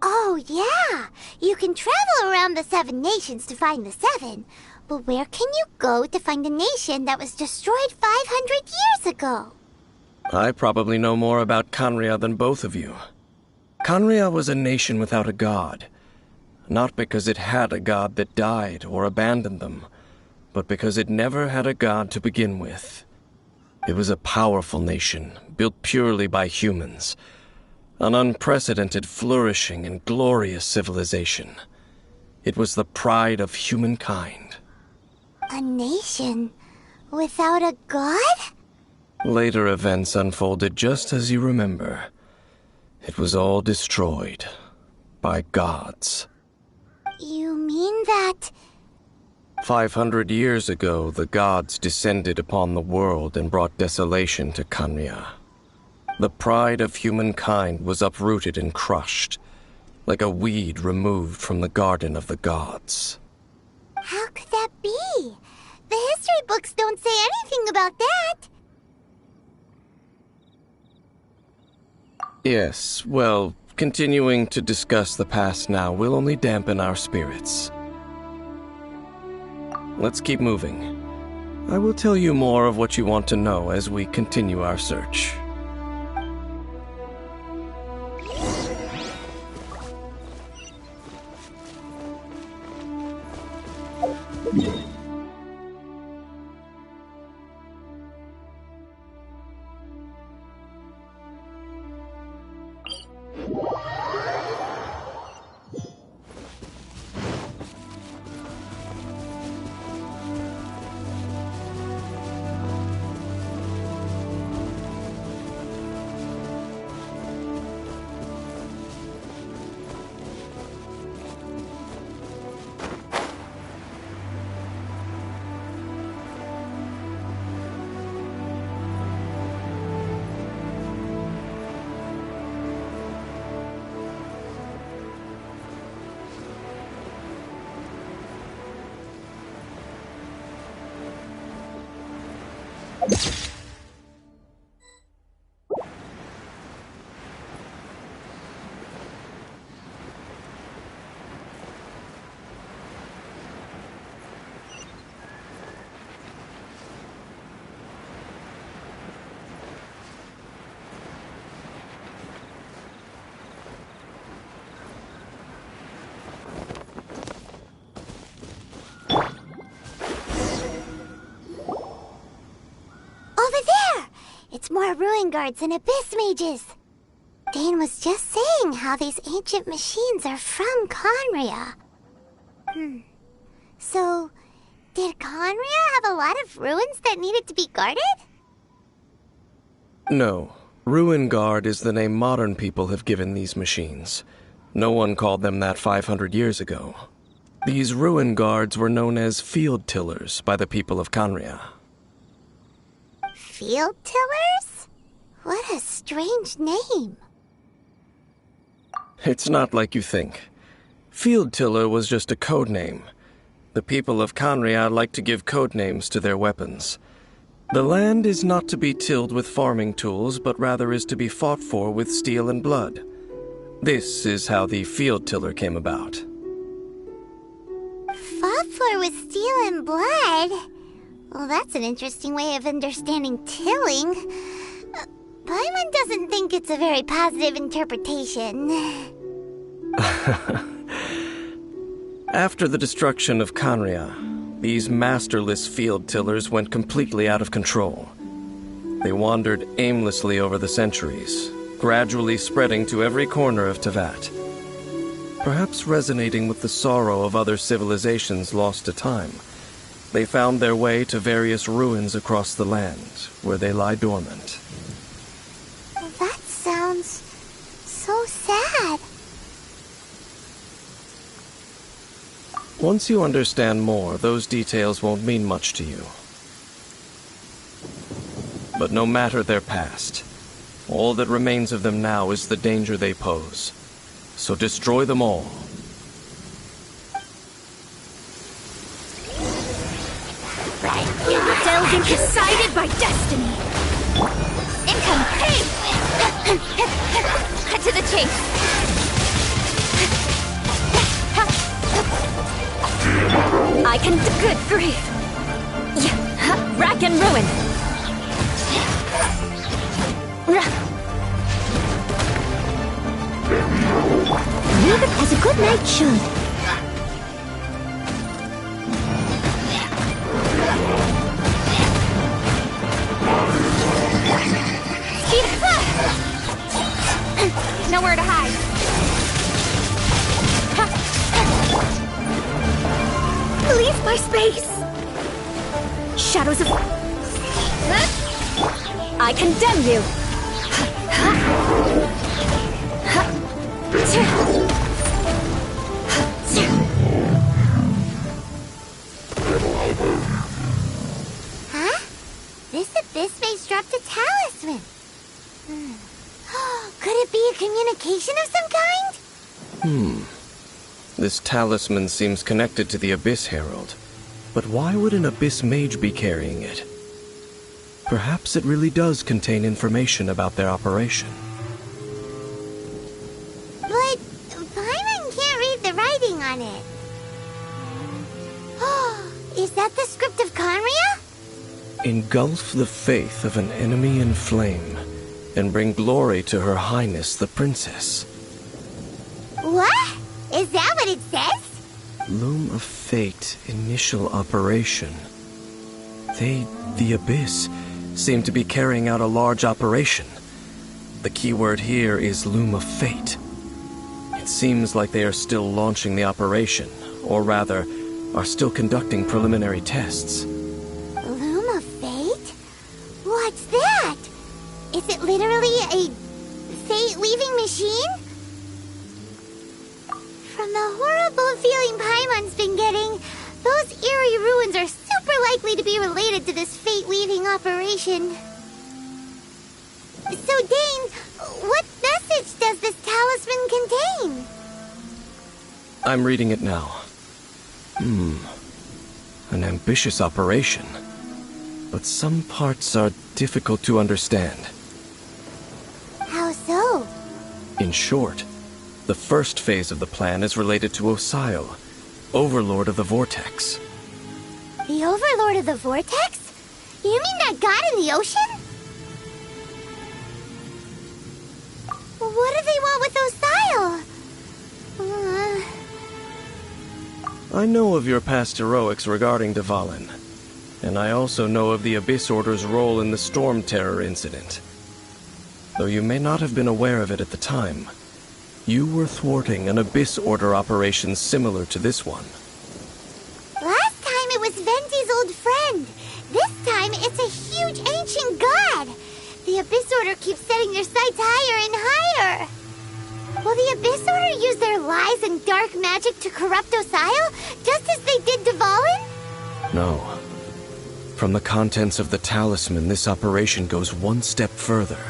Oh, yeah! You can travel around the 7 nations to find the 7. But where can you go to find a nation that was destroyed 500 years ago? I probably know more about Khaenri'ah than both of you. Khaenri'ah was a nation without a god. Not because it had a god that died or abandoned them, but because it never had a god to begin with. It was a powerful nation, built purely by humans. An unprecedented, flourishing, and glorious civilization. It was the pride of humankind. A nation without a god? Later events unfolded just as you remember. It was all destroyed by gods. You mean that... 500 years ago, the gods descended upon the world and brought desolation to Khaenri'ah. The pride of humankind was uprooted and crushed, like a weed removed from the garden of the gods. How could that be? The history books don't say anything about that. Yes, well, continuing to discuss the past now will only dampen our spirits. Let's keep moving. I will tell you more of what you want to know as we continue our search. It's more ruin guards and abyss mages. Dane was just saying how these ancient machines are from Conria. So, did Conria have a lot of ruins that needed to be guarded? No. Ruin Guard is the name modern people have given these machines. No one called them that 500 years ago. These Ruin Guards were known as Field Tillers by the people of Conria. Field Tillers? What a strange name. It's not like you think. Field Tiller was just a code name. The people of Conria like to give code names to their weapons. The land is not to be tilled with farming tools, but rather is to be fought for with steel and blood. This is how the Field Tiller came about. Fought for with steel and blood? Well, that's an interesting way of understanding tilling. Paimon doesn't think it's a very positive interpretation. After the destruction of Conria, these masterless field tillers went completely out of control. They wandered aimlessly over the centuries, gradually spreading to every corner of Tevat. Perhaps resonating with the sorrow of other civilizations lost to time, they found their way to various ruins across the land, where they lie dormant. That sounds so sad. Once you understand more, those details won't mean much to you. But no matter their past, all that remains of them now is the danger they pose. So destroy them all. Delving decided by destiny. Incomplete. Cut to the chase. I can. Good grief. Rack and ruin. Leave it as a good knight should. Nowhere to hide. Leave my space. Shadows of... I condemn you. Huh? This abyss maze dropped a talisman. Could it be a communication of some kind? This talisman seems connected to the Abyss Herald. But why would an Abyss Mage be carrying it? Perhaps it really does contain information about their operation. Is that the script of Conria? Engulf the faith of an enemy in flame, and bring glory to Her Highness the Princess. What? Is that what it says? Loom of Fate initial operation. They, the Abyss, seem to be carrying out a large operation. The keyword here is Loom of Fate. It seems like they are still launching the operation, or rather, are still conducting preliminary tests. Loom of Fate? What's that? Is it literally a fate-weaving machine? From the horrible feeling Paimon's been getting, those eerie ruins are super likely to be related to this fate-weaving operation. So, Dane, what message does this talisman contain? I'm reading it now. An ambitious operation. But some parts are difficult to understand. How so? In short, the first phase of the plan is related to Osial, Overlord of the Vortex. The Overlord of the Vortex? You mean that god in the ocean? What do they want with Osial? I know of your past heroics regarding Dvalin, and I also know of the Abyss Order's role in the Storm Terror incident. Though you may not have been aware of it at the time, you were thwarting an Abyss Order operation similar to this one. Last time it was Venti's old friend. This time it's a huge ancient god. The Abyss Order keeps setting their sights higher and higher. Will the Abyss Order use their lies and dark magic to corrupt Osial, just as they did Dvalin? No. From the contents of the talisman, this operation goes one step further.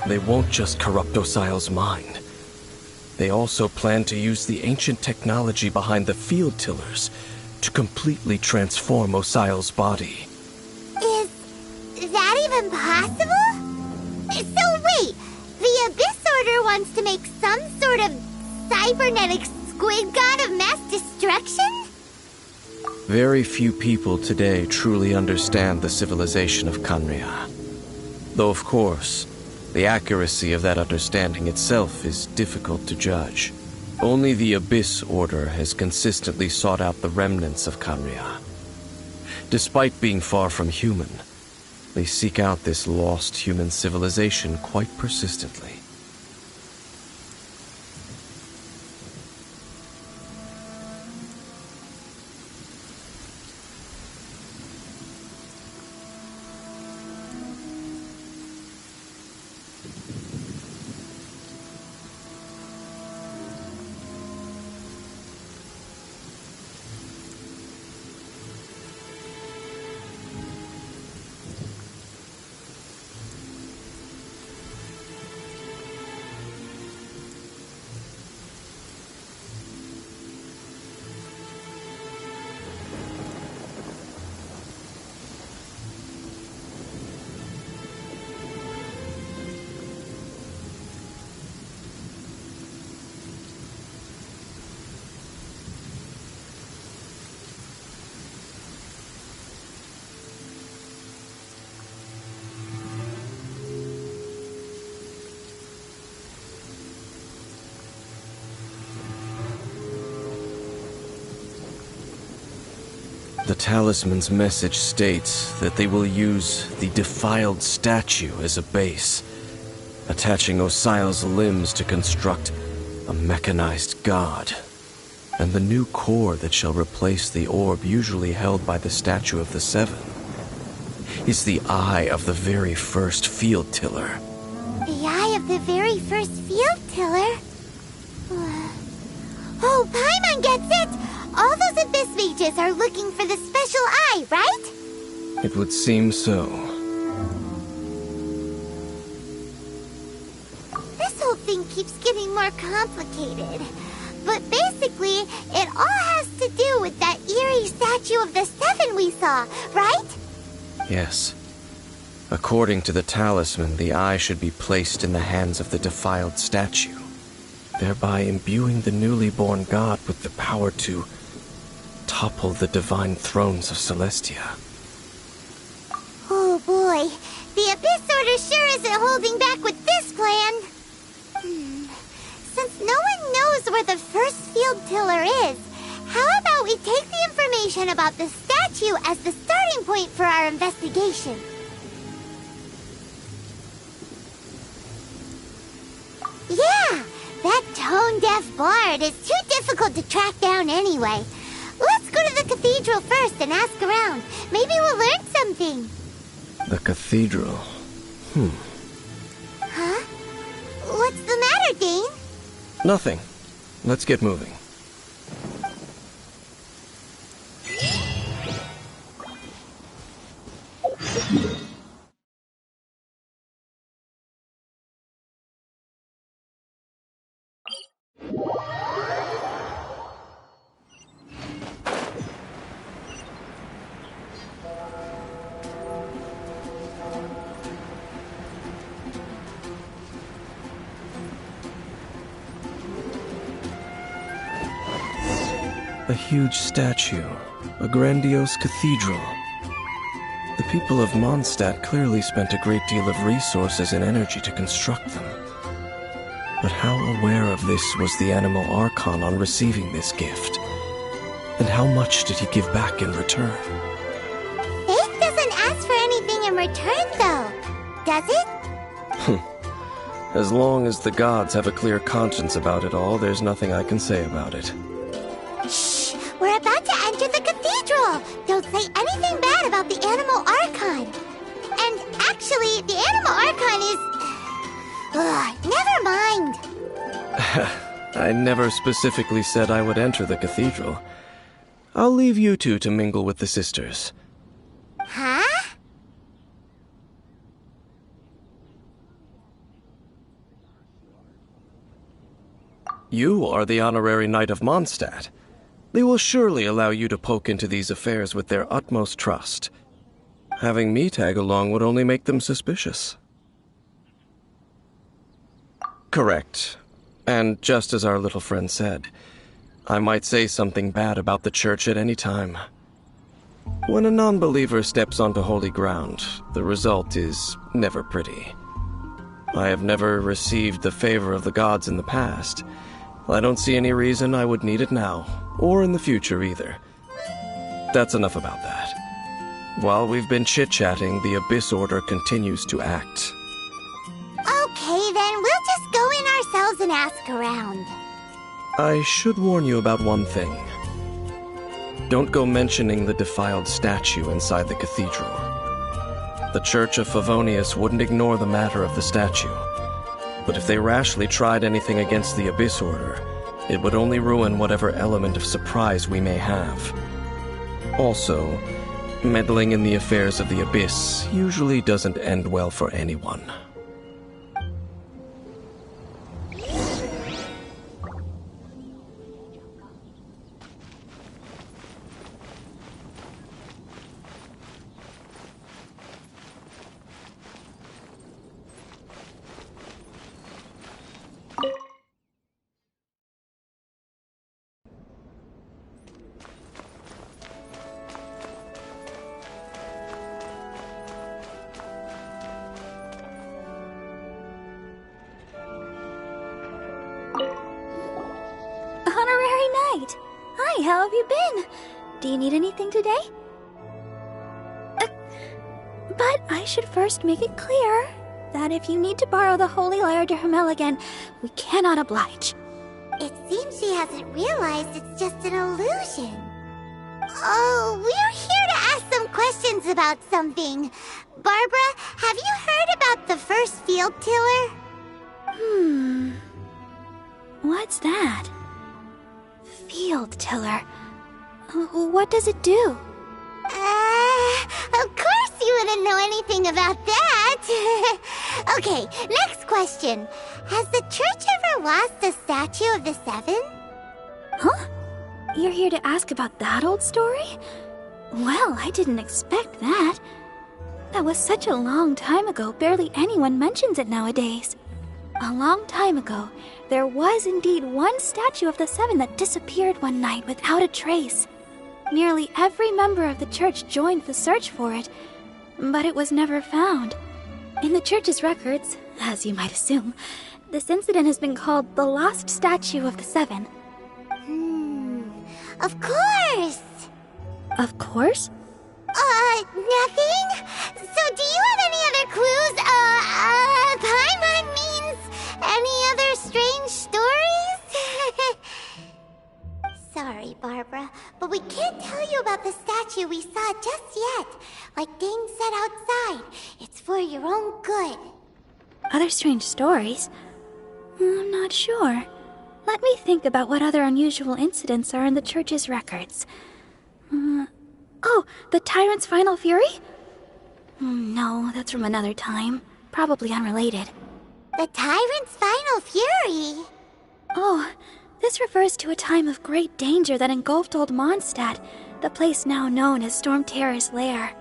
They won't just corrupt Osial's mind. They also plan to use the ancient technology behind the field tillers to completely transform Osial's body. Is that even possible? So wait, the Abyss Order wants to make some sort of cybernetic squid god of mass destruction? Very few people today truly understand the civilization of Conria. Though, of course, the accuracy of that understanding itself is difficult to judge. Only the Abyss Order has consistently sought out the remnants of Conria. Despite being far from human, they seek out this lost human civilization quite persistently. The talisman's message states that they will use the defiled statue as a base, attaching Osial's limbs to construct a mechanized god, and the new core that shall replace the orb usually held by the Statue of the Seven is the eye of the very first field tiller. The eye of the very first field tiller? Oh, Paimon gets it! All those Abyss mages are looking for the special eye, right? It would seem so. This whole thing keeps getting more complicated. But basically, it all has to do with that eerie Statue of the Seven we saw, right? Yes. According to the talisman, the eye should be placed in the hands of the defiled statue, thereby imbuing the newly born god with the power to topple the divine thrones of Celestia. Oh boy, the Abyss Order sure isn't holding back with this plan. Since no one knows where the first field tiller is, how about we take the information about the statue as the starting point for our investigation? Yeah, that tone-deaf bard is too difficult to track down anyway. Let's go to the cathedral first and ask around. Maybe we'll learn something. The cathedral. Huh? What's the matter, Dane? Nothing. Let's get moving. A huge statue, a grandiose cathedral. The people of Mondstadt clearly spent a great deal of resources and energy to construct them. But how aware of this was the Animal Archon on receiving this gift? And how much did he give back in return? Faith doesn't ask for anything in return, though, does it? As long as the gods have a clear conscience about it all, there's nothing I can say about it. Shh! We're about to enter the cathedral! Don't say anything bad about the Animal Archon! And actually, the Animal Archon is... never mind! I never specifically said I would enter the cathedral. I'll leave you two to mingle with the sisters. Huh? You are the honorary knight of Mondstadt. They will surely allow you to poke into these affairs with their utmost trust. Having me tag along would only make them suspicious. Correct. And just as our little friend said, I might say something bad about the church at any time. When a non-believer steps onto holy ground, the result is never pretty. I have never received the favor of the gods in the past. I don't see any reason I would need it now, or in the future either. That's enough about that. While we've been chit-chatting, the Abyss Order continues to act. Okay, then we'll just go in ourselves and ask around. I should warn you about one thing. Don't go mentioning the defiled statue inside the cathedral. The Church of Favonius wouldn't ignore the matter of the statue. But if they rashly tried anything against the Abyss Order, it would only ruin whatever element of surprise we may have. Also, meddling in the affairs of the Abyss usually doesn't end well for anyone. Honorary Knight! Hi, how have you been? Do you need anything today? But I should first make it clear that if you need to borrow the Holy Lyre de Hermel again, we cannot oblige. It seems she hasn't realized it's just an illusion. Oh, we're here to ask some questions about something. Barbara, have you heard about the first field tiller? What's that? Field tiller. What does it do? Of course you wouldn't know anything about that. Okay, next question. Has the church ever lost a statue of the Seven? Huh? You're here to ask about that old story? Well, I didn't expect that. That was such a long time ago, barely anyone mentions it nowadays. A long time ago, there was indeed one statue of the Seven that disappeared one night without a trace. Nearly every member of the church joined the search for it, but it was never found. In the church's records, as you might assume, this incident has been called the Lost Statue of the Seven. Of course! Of course? Nothing? So do you have any other clues? Paimon means any other strange stories? Sorry, Barbara, but we can't tell you about the statue we saw just yet. Like Dane said outside, it's for your own good. Other strange stories? I'm not sure. Let me think about what other unusual incidents are in the church's records. Oh, the Tyrant's Final Fury? No, that's from another time. Probably unrelated. The Tyrant's Final Fury? Oh, this refers to a time of great danger that engulfed Old Mondstadt, the place now known as Storm Terror's lair.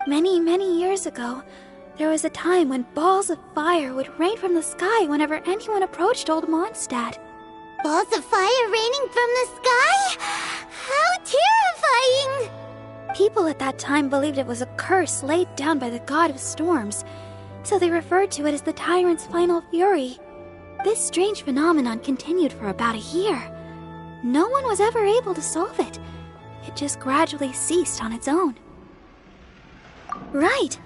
Many, many years ago, there was a time when balls of fire would rain from the sky whenever anyone approached Old Mondstadt. Balls of fire raining from the sky? How terrifying! People at that time believed it was a curse laid down by the god of storms, so they referred to it as the Tyrant's Final Fury. This strange phenomenon continued for about a year. No one was ever able to solve it. It just gradually ceased on its own. Right.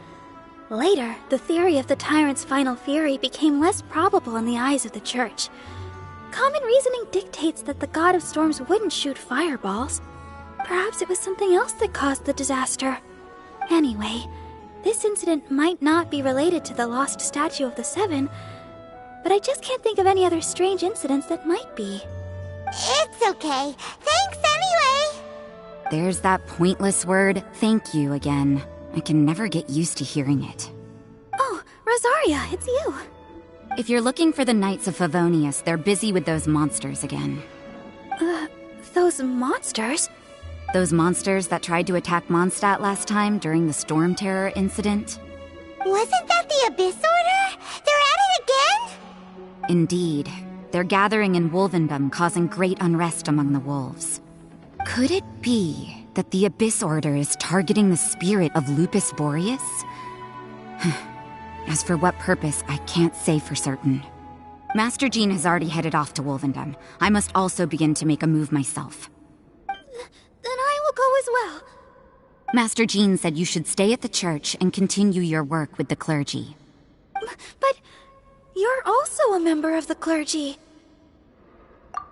Later, the theory of the Tyrant's Final Fury became less probable in the eyes of the church. Common reasoning dictates that the god of storms wouldn't shoot fireballs. Perhaps it was something else that caused the disaster. Anyway, this incident might not be related to the lost statue of the Seven, but I just can't think of any other strange incidents that might be. It's okay. Thanks anyway! There's that pointless word, thank you, again. I can never get used to hearing it. Oh, Rosaria, it's you. If you're looking for the Knights of Favonius, they're busy with those monsters again. Those monsters? Those monsters that tried to attack Mondstadt last time during the Storm Terror incident? Wasn't that the Abyss Order? They're at it again? Indeed. They're gathering in Wolvendom, causing great unrest among the wolves. Could it be that the Abyss Order is targeting the spirit of Lupus Boreas? As for what purpose, I can't say for certain. Master Jean has already headed off to Wolvendom. I must also begin to make a move myself. Then I will go as well. Master Jean said you should stay at the church and continue your work with the clergy. But you're also a member of the clergy.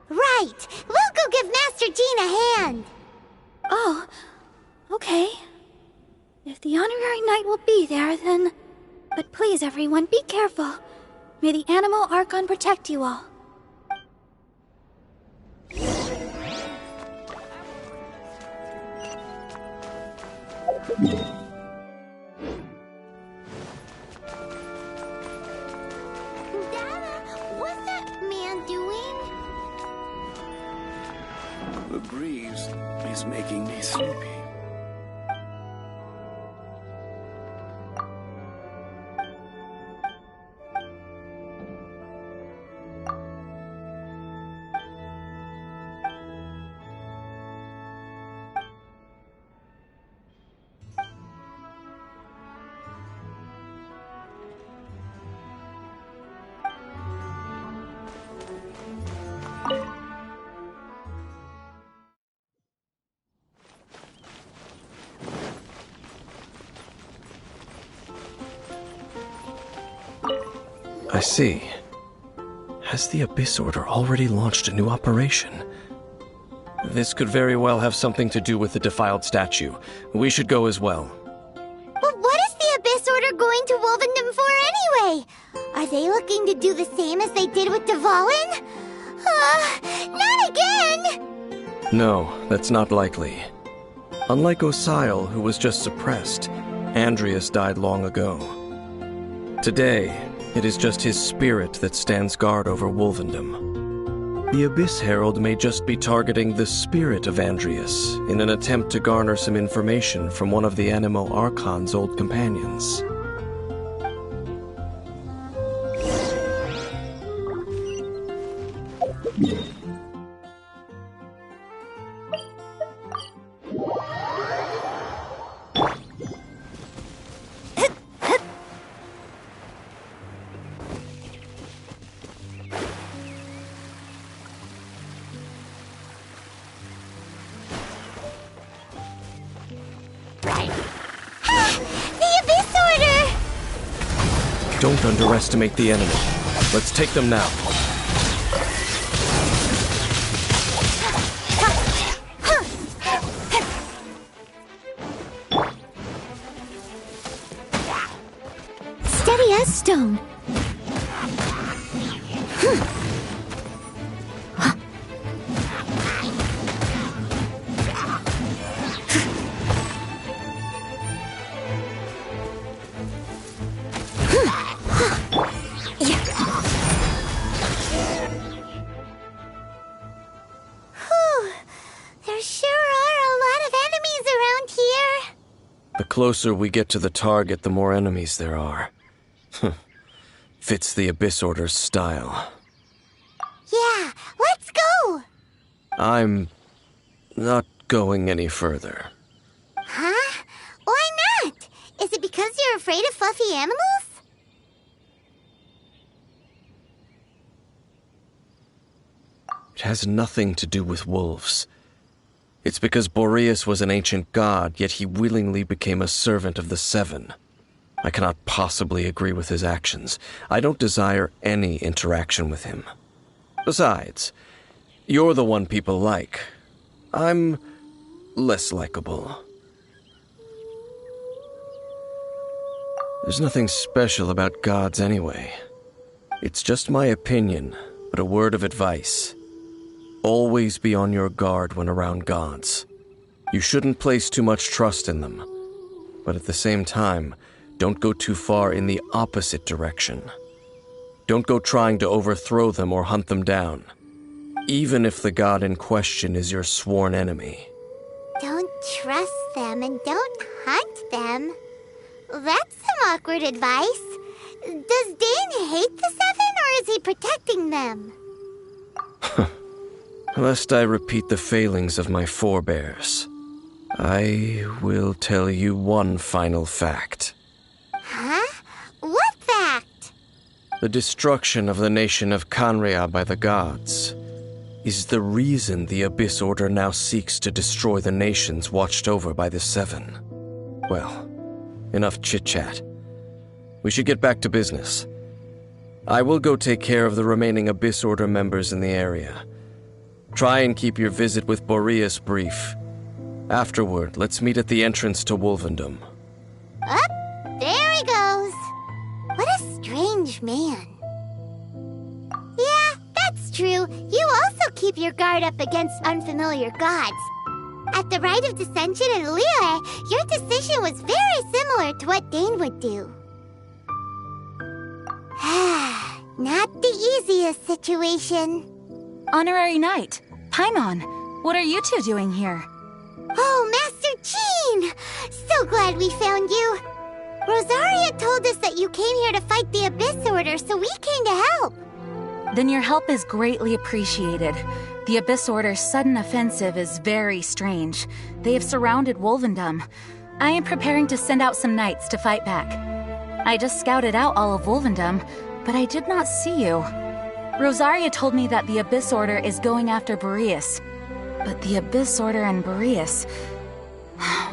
Right! We'll go give Master Jean a hand! Oh, okay. If the honorary knight will be there, then... But please, everyone, be careful. May the Animal Archon protect you all. Dada, what's that man doing? The breeze is making me sleepy. I see. Has the Abyss Order already launched a new operation? This could very well have something to do with the defiled statue. We should go as well. But what is the Abyss Order going to Wolvendom for anyway? Are they looking to do the same as they did with Dvalin? Not again! No, that's not likely. Unlike Osile, who was just suppressed, Andreas died long ago. Today, it is just his spirit that stands guard over Wolvendom. The Abyss Herald may just be targeting the spirit of Andreas in an attempt to garner some information from one of the Animal Archon's old companions. Don't underestimate the enemy. Let's take them now. Steady as stone. The closer we get to the target, the more enemies there are. Fits the Abyss Order's style. Yeah, let's go! I'm not going any further. Huh? Why not? Is it because you're afraid of fluffy animals? It has nothing to do with wolves. It's because Boreas was an ancient god, yet he willingly became a servant of the Seven. I cannot possibly agree with his actions. I don't desire any interaction with him. Besides, you're the one people like. I'm less likable. There's nothing special about gods anyway. It's just my opinion, but a word of advice. Always be on your guard when around gods. You shouldn't place too much trust in them. But at the same time, don't go too far in the opposite direction. Don't go trying to overthrow them or hunt them down, even if the god in question is your sworn enemy. Don't trust them and don't hunt them. That's some awkward advice. Does Dane hate the Seven, or is he protecting them? Lest I repeat the failings of my forebears, I will tell you one final fact. Huh? What fact? The destruction of the nation of Canria by the gods is the reason the Abyss Order now seeks to destroy the nations watched over by the Seven. Well, enough chit-chat. We should get back to business. I will go take care of the remaining Abyss Order members in the area. Try and keep your visit with Boreas brief. Afterward, let's meet at the entrance to Wolvendom. Up, there he goes. What a strange man. Yeah, that's true. You also keep your guard up against unfamiliar gods. At the Rite of Dissension in Liyue, your decision was very similar to what Dane would do. Not the easiest situation. Honorary Knight, Paimon, what are you two doing here? Oh, Master Jean! So glad we found you. Rosaria told us that you came here to fight the Abyss Order, so we came to help. Then your help is greatly appreciated. The Abyss Order's sudden offensive is very strange. They have surrounded Wolvendom. I am preparing to send out some knights to fight back. I just scouted out all of Wolvendom, but I did not see you. Rosaria told me that the Abyss Order is going after Boreas. But the Abyss Order and Boreas...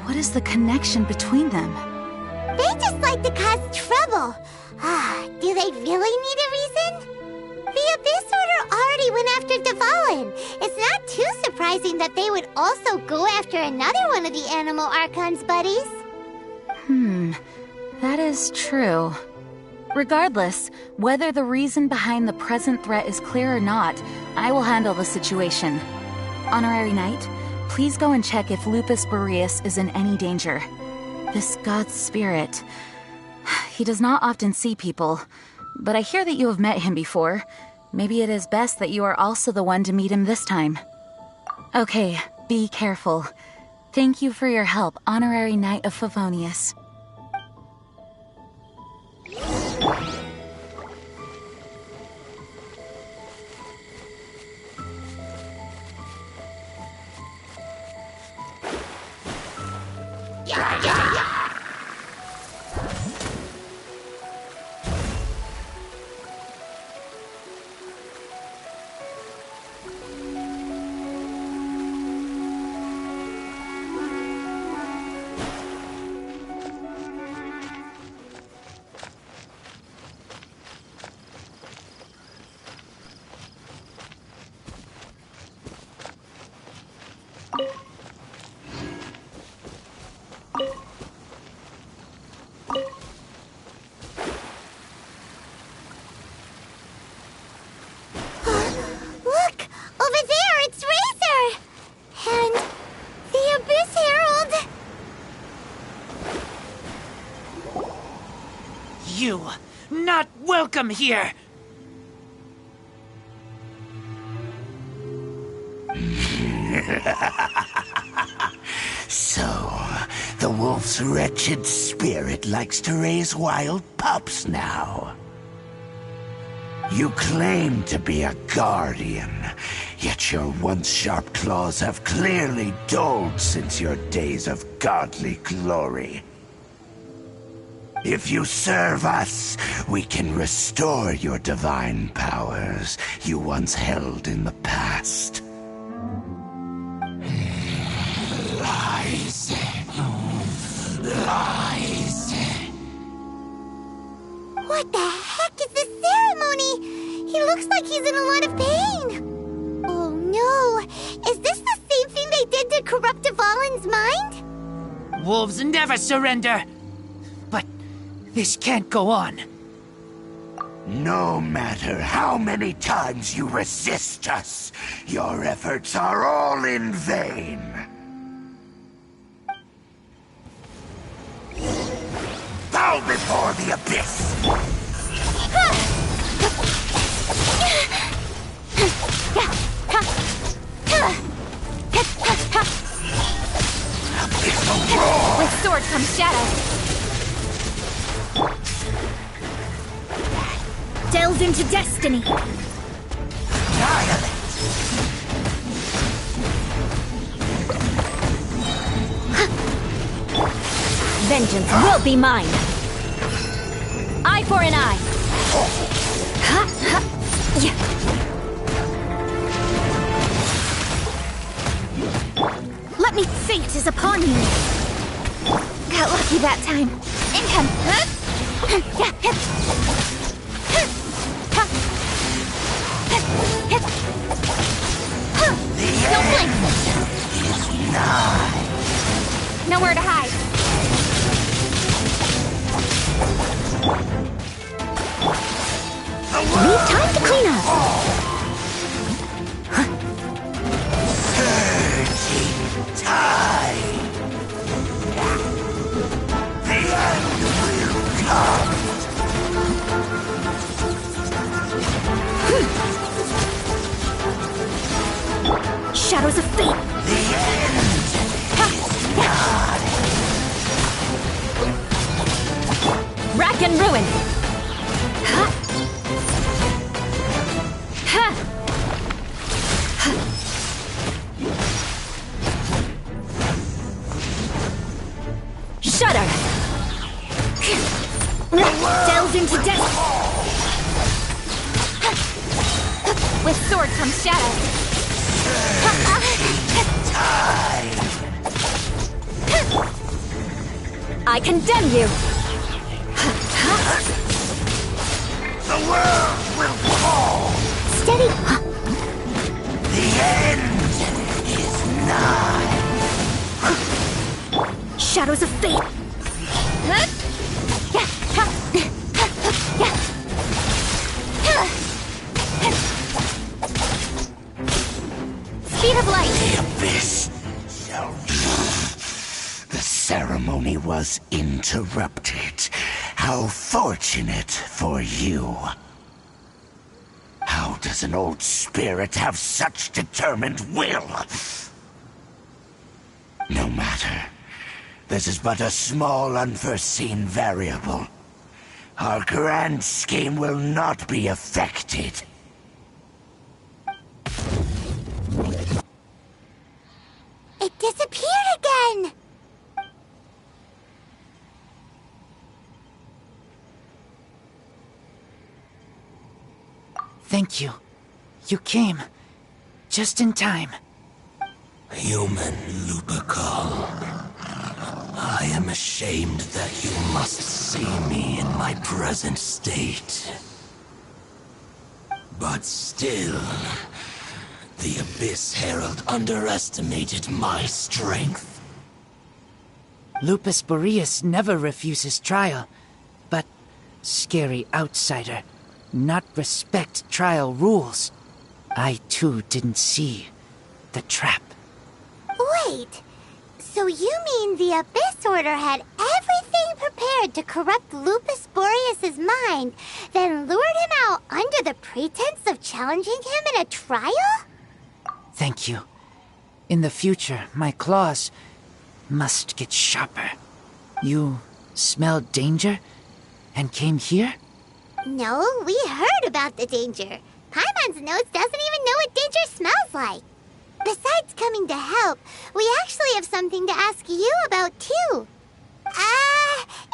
what is the connection between them? They just like to cause trouble. Do they really need a reason? The Abyss Order already went after Dvalin. It's not too surprising that they would also go after another one of the Animal Archon's buddies. That is true. Regardless, whether the reason behind the present threat is clear or not, I will handle the situation. Honorary Knight, please go and check if Lupus Boreas is in any danger. This god's spirit... he does not often see people, but I hear that you have met him before. Maybe it is best that you are also the one to meet him this time. Okay, be careful. Thank you for your help, Honorary Knight of Favonius. you. Not welcome here. So, the wolf's wretched spirit likes to raise wild pups now. You claim to be a guardian, yet your once sharp claws have clearly dulled since your days of godly glory. If you serve us, we can restore your divine powers you once held in the past. Lies. Lies. What the heck is this ceremony? He looks like he's in a lot of pain. Oh no, is this the same thing they did to corrupt Dvalin's mind? Wolves never surrender. But this can't go on. No matter how many times you resist us, your efforts are all in vain. Bow before the abyss! With sword comes shadow. Delve into destiny. Vengeance will be mine. Eye for an eye. Let me fate is upon you. Got lucky that time. Don't blink. Nowhere to hide. Need time to clean up. Surging tide. The end will come. Shadows of fate. The end is nigh. Rack and ruin. Shudder. Delve into death. With sword comes shadow. I condemn you. The world will fall. Steady. The end is nigh. Shadows of fate. Speed of light. The abyss shall... The ceremony was interrupted. How fortunate for you. How does an old spirit have such determined will? No matter. This is but a small unforeseen variable. Our grand scheme will not be affected. It disappeared again! Thank you. You came. Just in time. Human Lupercal. I am ashamed that you must see me in my present state. But still, the Abyss Herald underestimated my strength. Lupus Boreas never refuses trial, but scary outsider, not respect trial rules. I too didn't see the trap. Wait, so you mean the Abyss Order had everything prepared prepared to corrupt Lupus Boreas's mind, then lured him out under the pretense of challenging him in a trial? Thank you. In the future, my claws must get sharper. You smelled danger and came here? No, we heard about the danger. Paimon's nose doesn't even know what danger smells like. Besides coming to help, we actually have something to ask you about, too.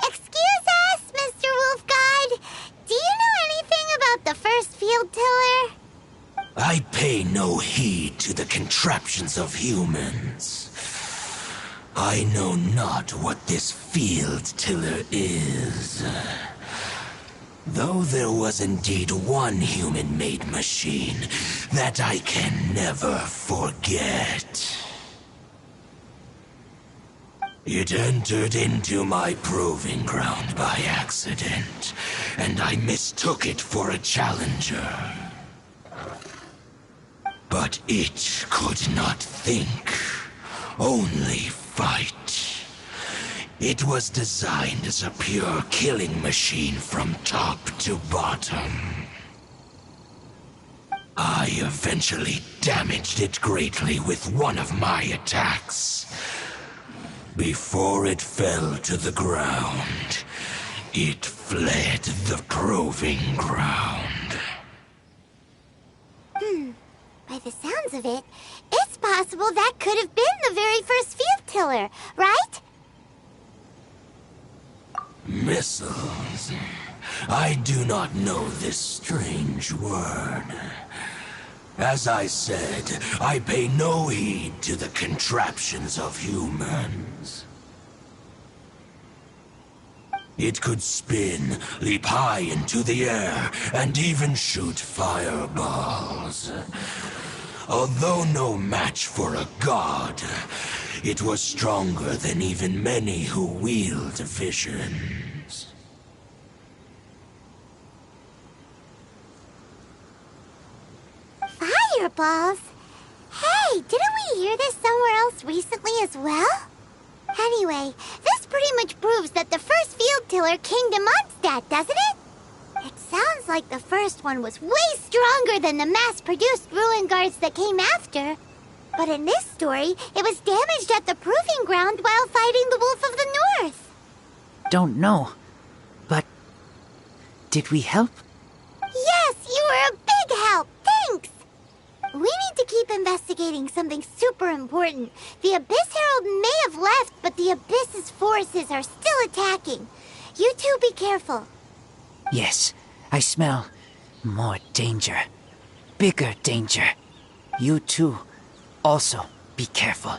Excuse us, Mr. Wolf God. Do you know anything about the first field tiller? I pay no heed to the contraptions of humans. I know not what this field tiller is. Though there was indeed one human-made machine that I can never forget. It entered into my proving ground by accident, and I mistook it for a challenger. But it could not think, only fight. It was designed as a pure killing machine from top to bottom. I eventually damaged it greatly with one of my attacks. Before it fell to the ground, it fled the proving ground. By the sounds of it, it's possible that could have been the very first field tiller, right? Missiles. I do not know this strange word. As I said, I pay no heed to the contraptions of humans. It could spin, leap high into the air, and even shoot fireballs. Although no match for a god, it was stronger than even many who wield visions. Fireballs? Hey, didn't we hear this somewhere else recently as well? Anyway, this pretty much proves that the first field tiller came to Mondstadt, doesn't it? It sounds like the first one was way stronger than the mass-produced ruin guards that came after. But in this story, it was damaged at the proving ground while fighting the Wolf of the North. Don't know. But did we help? Yes, you were a big help. Thanks. We need to keep investigating something super important. The Abyss Herald may have left, but the Abyss's forces are still attacking. You two be careful. Yes, I smell more danger. Bigger danger. You too. Also, be careful.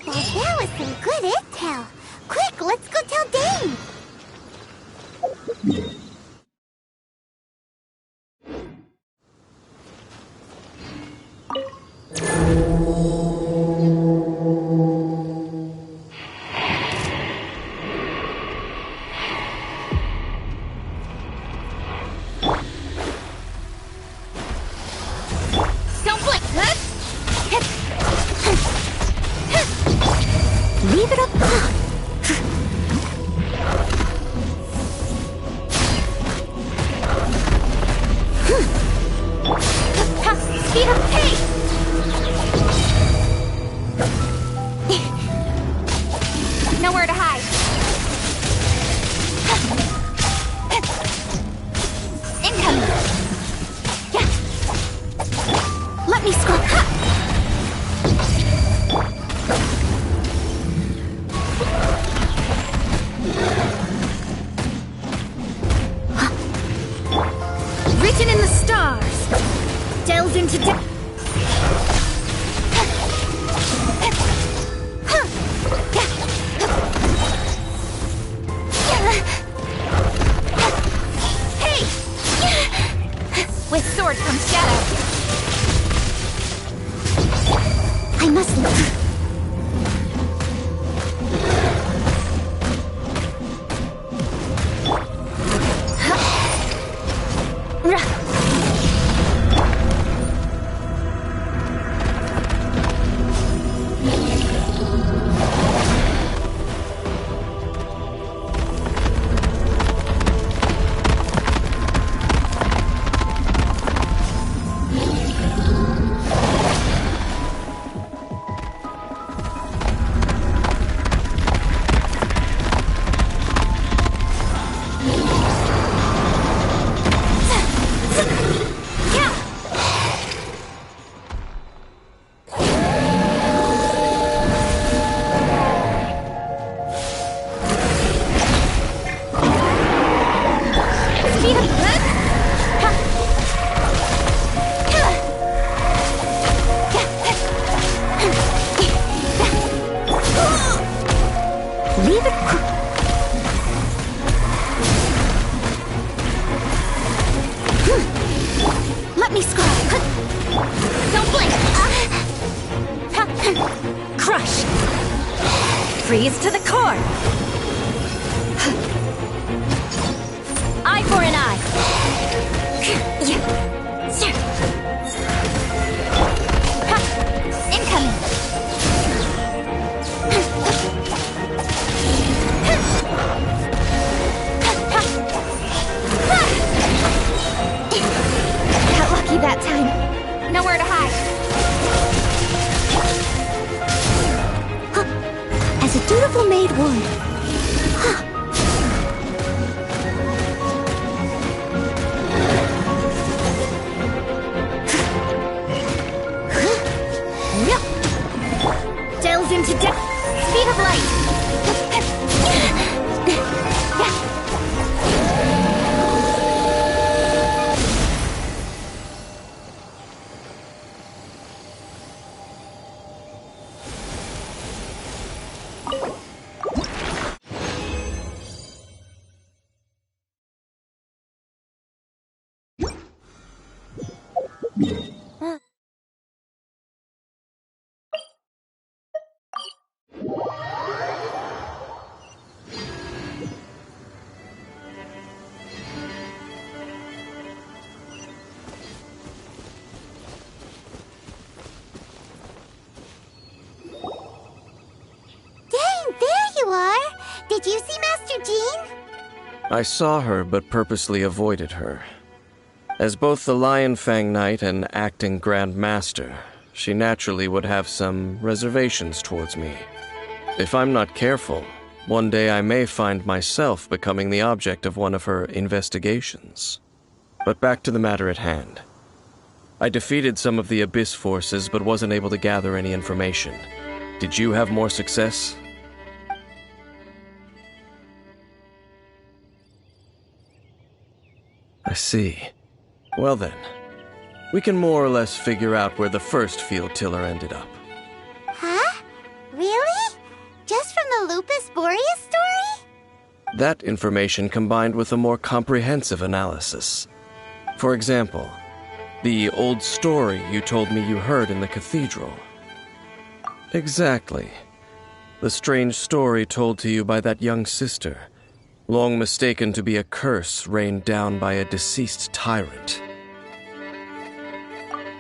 Well, that was some good intel. Quick, let's go tell Dane. Leave it up. Speed up pace. Nowhere to hide. Incoming. Yeah. Let me scroll. Written in the stars, delved into Freeze to the core! Eye for an eye! Incoming! Got lucky that time. Nowhere to hide. As a dutiful maid would. Delves into depth. Speed of light. Did you see Master Jean? I saw her, but purposely avoided her. As both the Lion Fang Knight and acting Grand Master, she naturally would have some reservations towards me. If I'm not careful, one day I may find myself becoming the object of one of her investigations. But back to the matter at hand. I defeated some of the Abyss forces, but wasn't able to gather any information. Did you have more success? I see. Well then, we can more or less figure out where the first field tiller ended up. Huh? Really? Just from the Lupus Boreas story? That information combined with a more comprehensive analysis. For example, the old story you told me you heard in the cathedral. Exactly. The strange story told to you by that young sister, long mistaken to be a curse rained down by a deceased tyrant.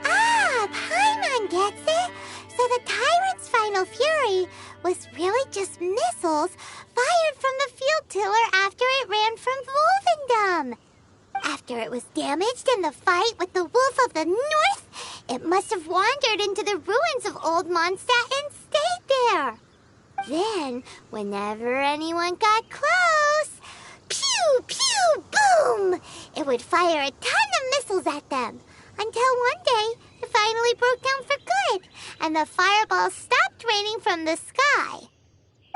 Ah, Paimon gets it! So the tyrant's final fury was really just missiles fired from the field tiller after it ran from Wolvendom. After it was damaged in the fight with the Wolf of the North, it must have wandered into the ruins of Old Mondstadt and stayed there. Then, whenever anyone got close, pew, pew, boom! It would fire a ton of missiles at them, until one day it finally broke down for good, and the fireballs stopped raining from the sky.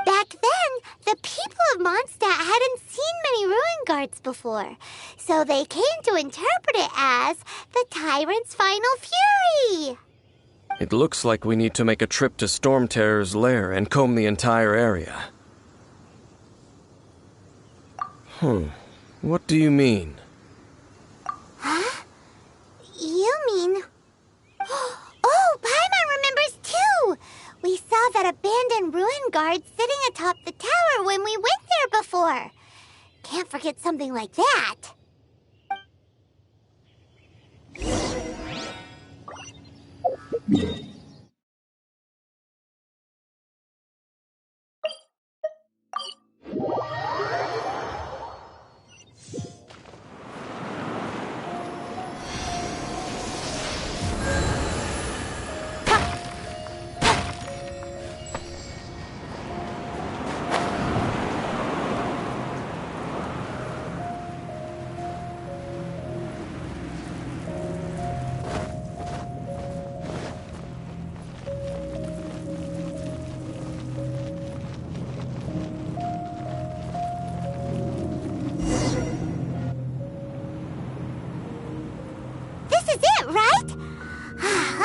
Back then, the people of Mondstadt hadn't seen many ruin guards before, so they came to interpret it as the tyrant's final fury. It looks like we need to make a trip to Storm Terror's lair and comb the entire area. What do you mean? Huh? You mean... Oh, Paimon remembers too! We saw that abandoned ruin guard sitting atop the tower when we went there before. Can't forget something like that.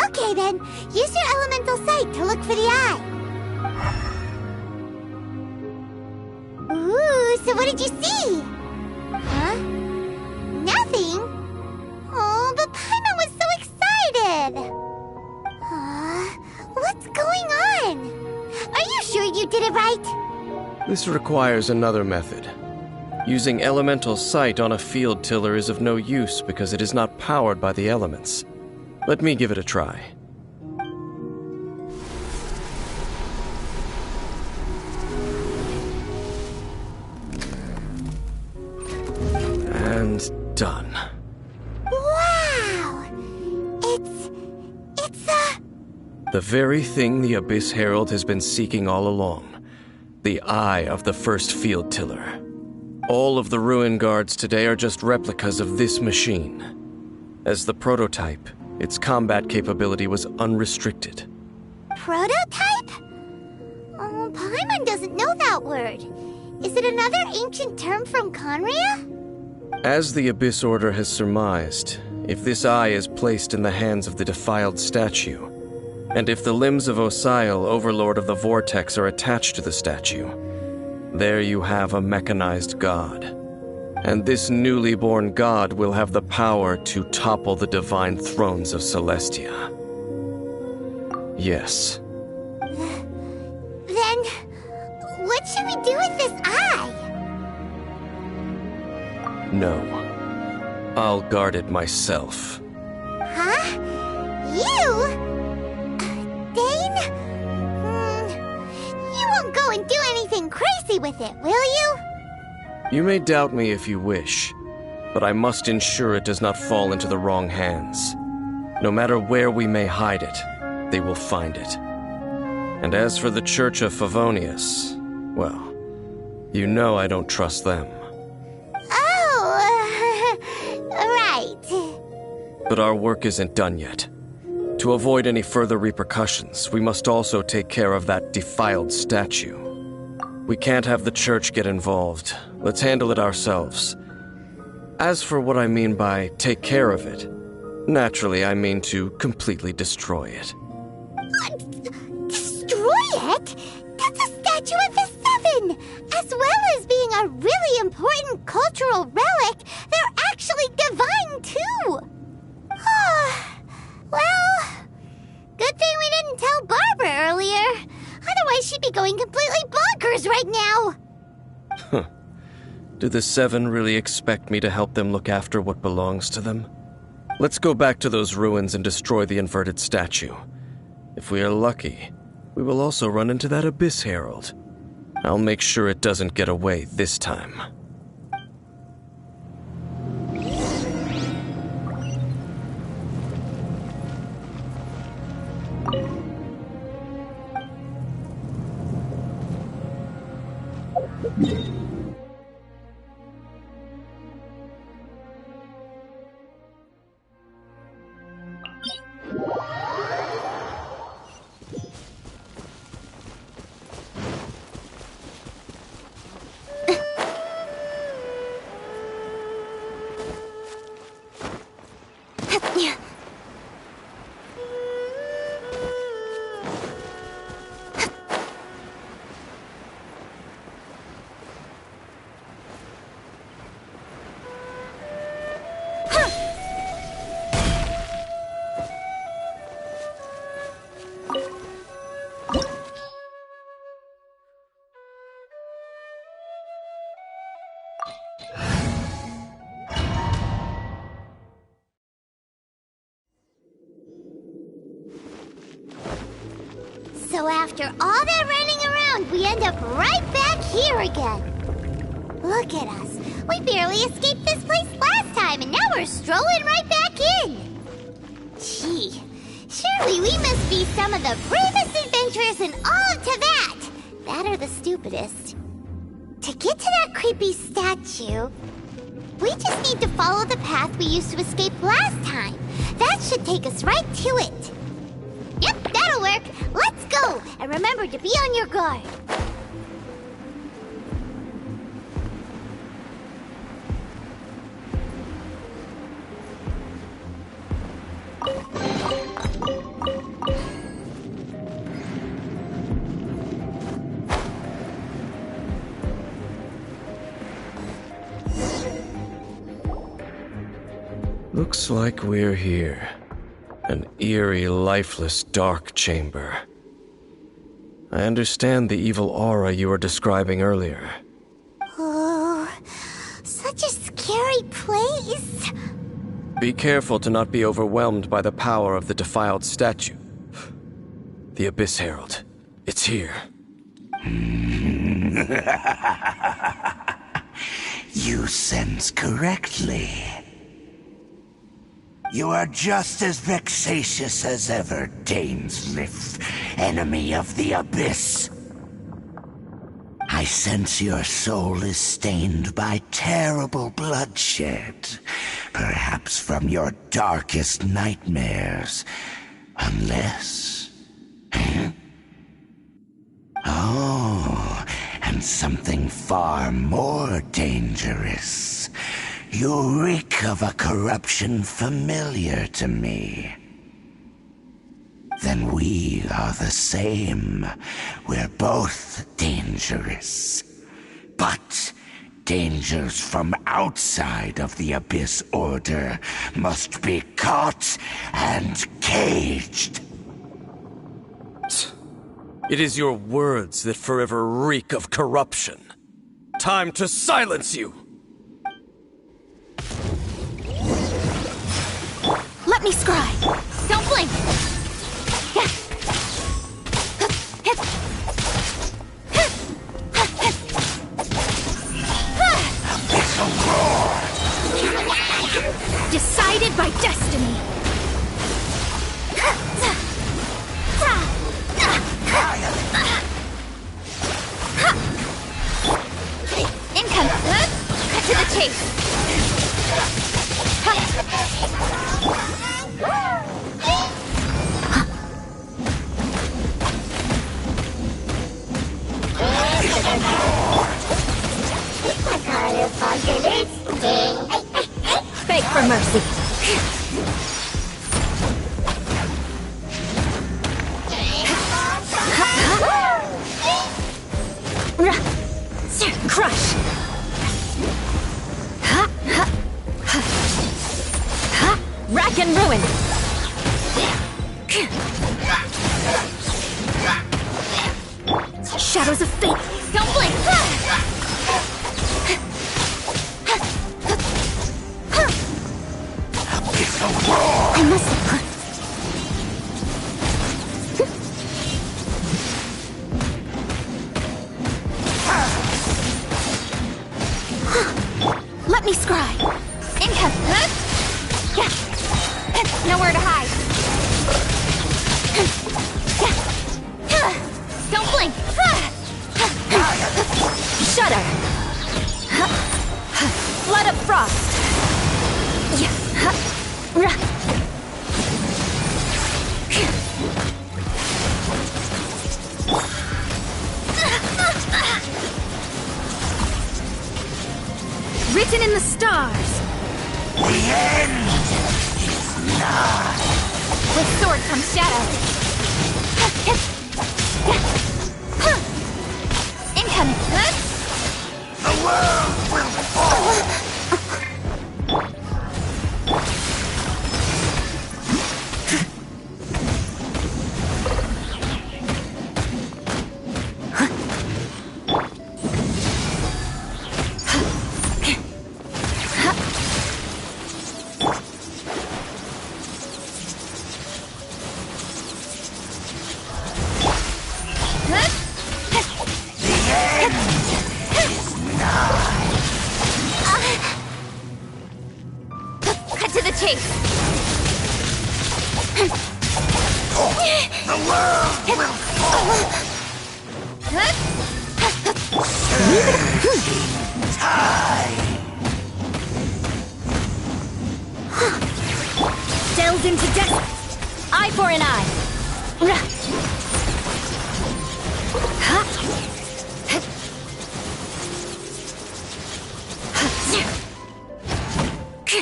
Okay then, use your elemental sight to look for the eye. Ooh, so what did you see? Huh? Nothing? Oh, but Paimon was so excited. What's going on? you sure you did it right? This requires another method. Using elemental sight on a field tiller is of no use because it is not powered by the elements. Let me give it a try. And done. Wow! It's the very thing the Abyss Herald has been seeking all along. The eye of the first field tiller. All of the ruin guards today are just replicas of this machine. As the prototype, its combat capability was unrestricted. Prototype? Oh, Paimon doesn't know that word. Is it another ancient term from Conria? As the Abyss Order has surmised, if this eye is placed in the hands of the defiled statue, and if the limbs of Osial, Overlord of the Vortex, are attached to the statue, there you have a mechanized god. And this newly born god will have the power to topple the divine thrones of Celestia. Yes. Then, what should we do with this eye? No. I'll guard it myself. Huh? You? Dane? You won't go and do anything crazy with it, will you? You may doubt me if you wish, but I must ensure it does not fall into the wrong hands. No matter where we may hide it, they will find it. And as for the Church of Favonius, well, you know I don't trust them. Oh, right. But our work isn't done yet. To avoid any further repercussions, we must also take care of that defiled statue. We can't have the church get involved. Let's handle it ourselves. As for what I mean by take care of it, naturally I mean to completely destroy it. Destroy it? That's a statue of the Seven! As well as being a really important cultural relic, they're actually divine too! Well, good thing we didn't tell Barbara earlier. Otherwise she'd be going completely bonkers right now! Huh. Do the Seven really expect me to help them look after what belongs to them? Let's go back to those ruins and destroy the inverted statue. If we are lucky, we will also run into that Abyss Herald. I'll make sure it doesn't get away this time. So after all that running around, we end up right back here again. Look at us. We barely escaped this place last time, and now we're strolling right back in. Gee, surely we must be some of the bravest adventurers in all of Teyvat. That or the stupidest. To get to that creepy statue, we just need to follow the path we used to escape last time. That should take us right to it. Yep, that'll work. Let's go. And remember to be on your guard. Looks like we're here. An eerie, lifeless, dark chamber. I understand the evil aura you were describing earlier. Oh, such a scary place. Be careful to not be overwhelmed by the power of the defiled statue. The Abyss Herald. It's here. You sense correctly. You are just as vexatious as ever, Dainsleif, enemy of the Abyss. I sense your soul is stained by terrible bloodshed, perhaps from your darkest nightmares, unless... Oh, and something far more dangerous. You reek of a corruption familiar to me. Then we are the same. We're both dangerous. But dangers from outside of the Abyss Order must be caught and caged. It is your words that forever reek of corruption. Time to silence you! Let me scry! Don't blink! Decided by destiny! Income! Cut to the chase! Beg for mercy! Crush! Rack and ruin! Shadows of fate! Don't blink! I must... Let me scry! Income! Nowhere to hide! Don't blink! Shudder! Flood of frost! Written in the stars! The end is nigh! With sword comes shadow! Incoming! The world will fall! Delve into death! Eye for an eye!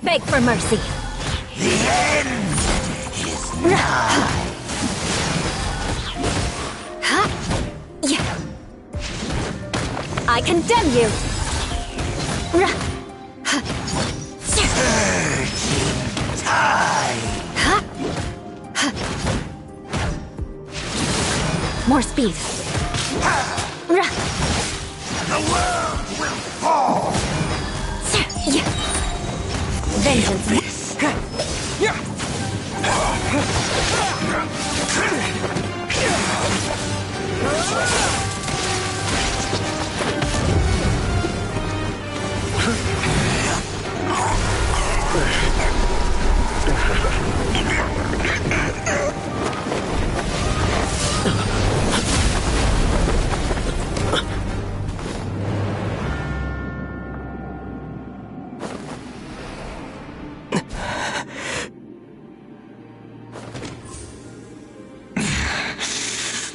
Beg for mercy! The end is nigh! I condemn you! Surging tide! More speed! The world will fall! Vengeance.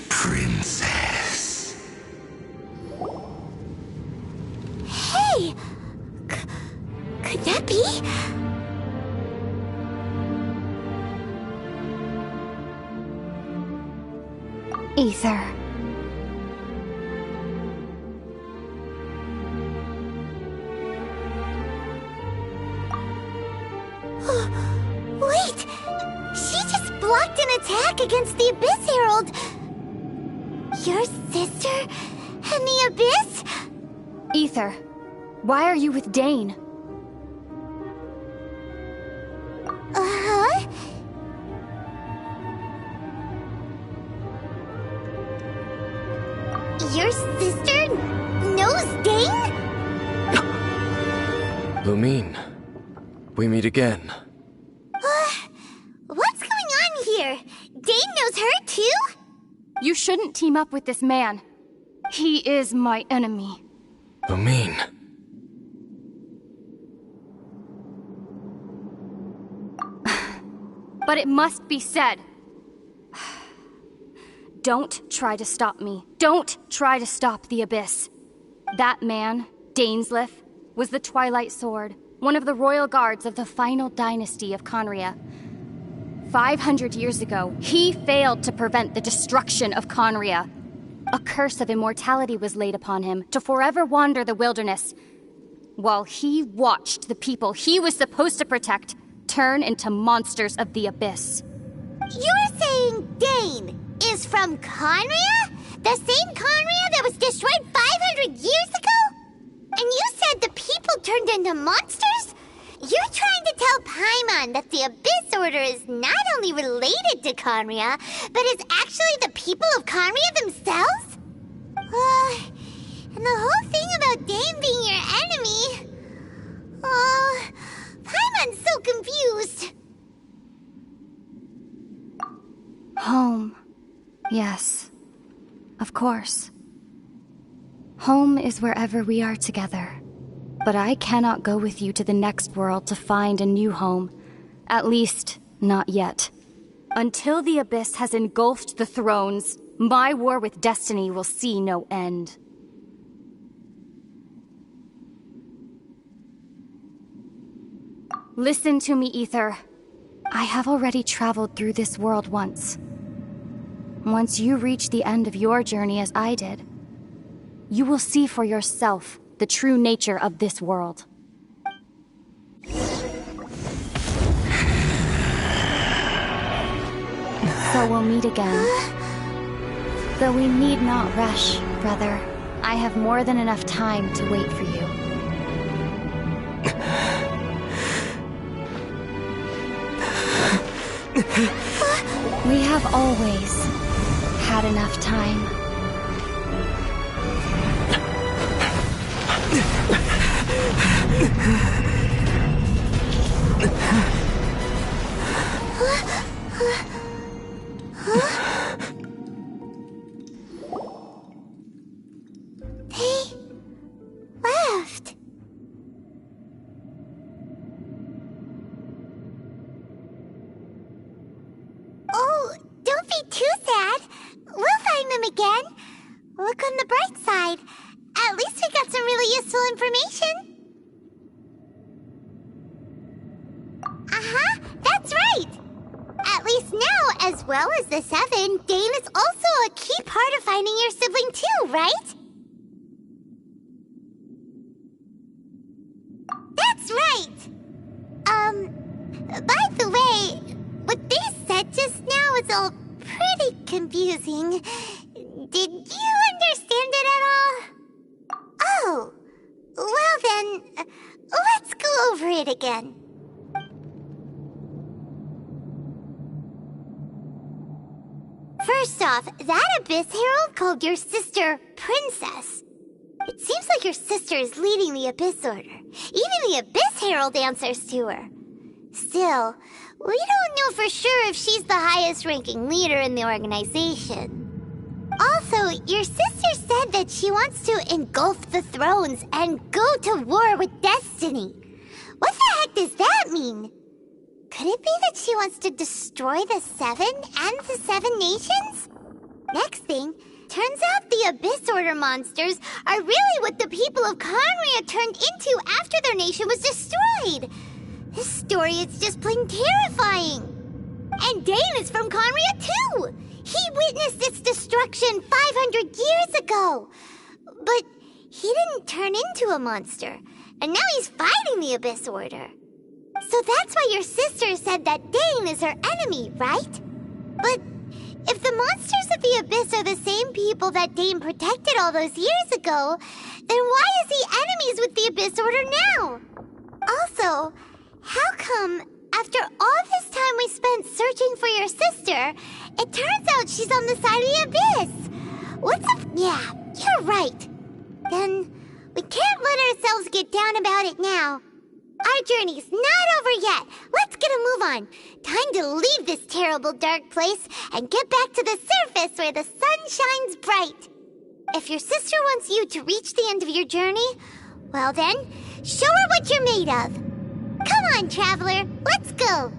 Princess. Hey! Could that be? Ether. Wait! She just blocked an attack against the Abyss Herald! Your sister and the Abyss? Ether, why are you with Dane? Uh-huh? Your sister knows Dane? Lumine, we meet again. What's going on here? Dane knows her too? You shouldn't team up with this man. He is my enemy. Lumine. But it must be said. Don't try to stop me. Don't try to stop the Abyss. That man, Dainsleif, was the Twilight Sword, one of the royal guards of the final dynasty of Conria. 500 years ago, he failed to prevent the destruction of Conria. A curse of immortality was laid upon him to forever wander the wilderness, while he watched the people he was supposed to protect turn into monsters of the Abyss. You're saying Dane is from Conria? The same Conria that was destroyed 500 years ago? And you said the people turned into monsters? You're trying to tell Paimon that the Abyss Order is not only related to Conria, but is actually the people of Conria themselves? And the whole thing about Dane being your enemy... Paimon's so confused. Home. Yes. Of course. Home is wherever we are together. But I cannot go with you to the next world to find a new home. At least, not yet. Until the Abyss has engulfed the thrones, my war with destiny will see no end. Listen to me, Ether. I have already traveled through this world once. Once you reach the end of your journey as I did, you will see for yourself the true nature of this world. So we'll meet again. Though we need not rush, brother. I have more than enough time to wait for you. We have always had enough time. They left. Oh, don't be too sad. We'll find them again. Look on the bright side. At least we got some really useful information. Uh-huh, that's right. At least now, as well as the Seven, Dane is also a key part of finding your sibling too, right? That's right. By the way, what they said just now is all pretty confusing. Did you understand understand it at all? Oh, well then, let's go over it again. First off, that Abyss Herald called your sister Princess. It seems like your sister is leading the Abyss Order. Even the Abyss Herald answers to her. Still, we don't know for sure if she's the highest-ranking leader in the organization. Also, your sister said that she wants to engulf the thrones and go to war with Destiny. What the heck does that mean? Could it be that she wants to destroy the Seven and the Seven Nations? Next thing, turns out the Abyss Order monsters are really what the people of Conria turned into after their nation was destroyed. This story is just plain terrifying. And Dane is from Conria too. He witnessed its destruction 500 years ago. But he didn't turn into a monster. And now he's fighting the Abyss Order. So that's why your sister said that Dane is her enemy, right? But if the monsters of the Abyss are the same people that Dane protected all those years ago, then why is he enemies with the Abyss Order now? Also, how come, after all this time we spent searching for your sister, it turns out she's on the side of the Abyss? What's up? Yeah, you're right. Then we can't let ourselves get down about it now. Our journey's not over yet. Let's get a move on. Time to leave this terrible dark place and get back to the surface where the sun shines bright. If your sister wants you to reach the end of your journey, well then, show her what you're made of. Come on, traveler, let's go.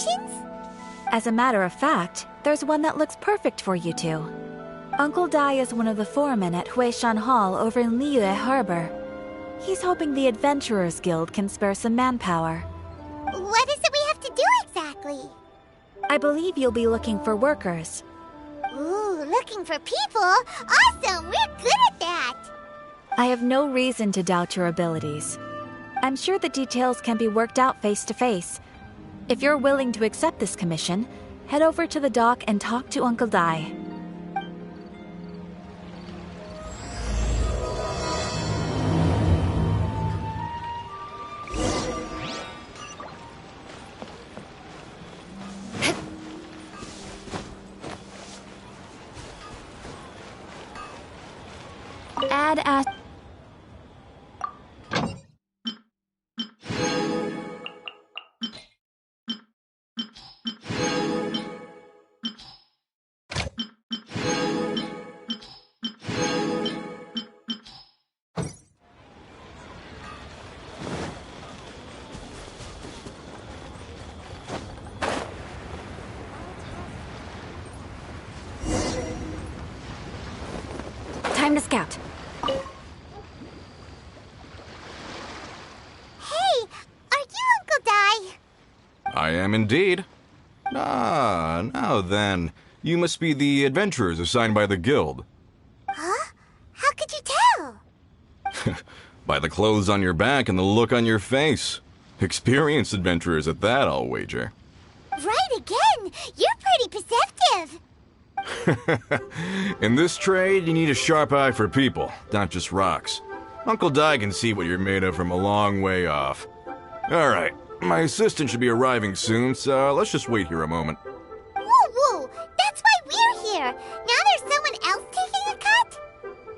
Genshin's? As a matter of fact, there's one that looks perfect for you two. Uncle Dai is one of the foremen at Huishan Hall over in Liyue Harbor. He's hoping the Adventurers Guild can spare some manpower. What is it we have to do exactly? I believe you'll be looking for workers. Ooh, looking for people? Awesome! We're good at that! I have no reason to doubt your abilities. I'm sure the details can be worked out face to face. If you're willing to accept this commission, head over to the dock and talk to Uncle Dai. Add as... Time to scout. I am indeed. Ah, now then. You must be the adventurers assigned by the guild. Huh? How could you tell? By the clothes on your back and the look on your face. Experienced adventurers at that, I'll wager. Right again! You're pretty perceptive! In this trade, you need a sharp eye for people, not just rocks. Uncle Dai can see what you're made of from a long way off. Alright, my assistant should be arriving soon, so let's just wait here a moment. Woo-woo! That's why we're here! Now there's someone else taking a cut?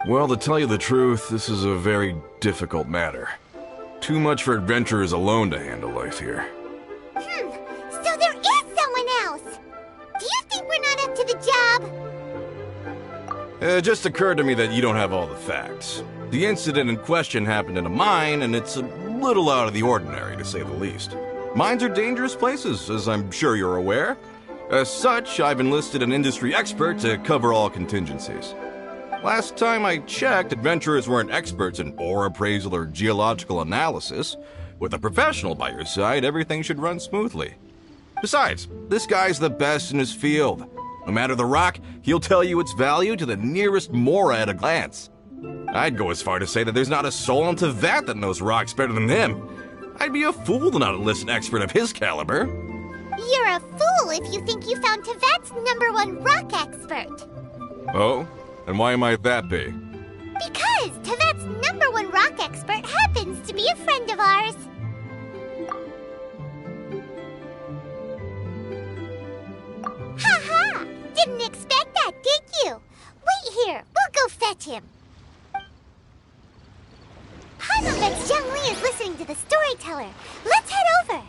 Well, to tell you the truth, this is a very difficult matter. Too much for adventurers alone to handle life here. So there is someone else! Do you think we're not up to the job? It just occurred to me that you don't have all the facts. The incident in question happened in a mine, and it's a little out of the ordinary, to say the least. Mines are dangerous places, as I'm sure you're aware. As such, I've enlisted an industry expert to cover all contingencies. Last time I checked, adventurers weren't experts in ore appraisal or geological analysis. With a professional by your side, everything should run smoothly. Besides, this guy's the best in his field. No matter the rock, he'll tell you its value to the nearest mora at a glance. I'd go as far to say that there's not a soul on Tevat that knows rocks better than him. I'd be a fool to not enlist an expert of his caliber. You're a fool if you think you found Tevat's #1 rock expert. Oh? And why might that be? Because Tevat's #1 rock expert happens to be a friend of ours. Ha-ha! Didn't expect that, did you? Wait here, we'll go fetch him. Hanobet's Zhang Li is listening to the storyteller. Let's head over.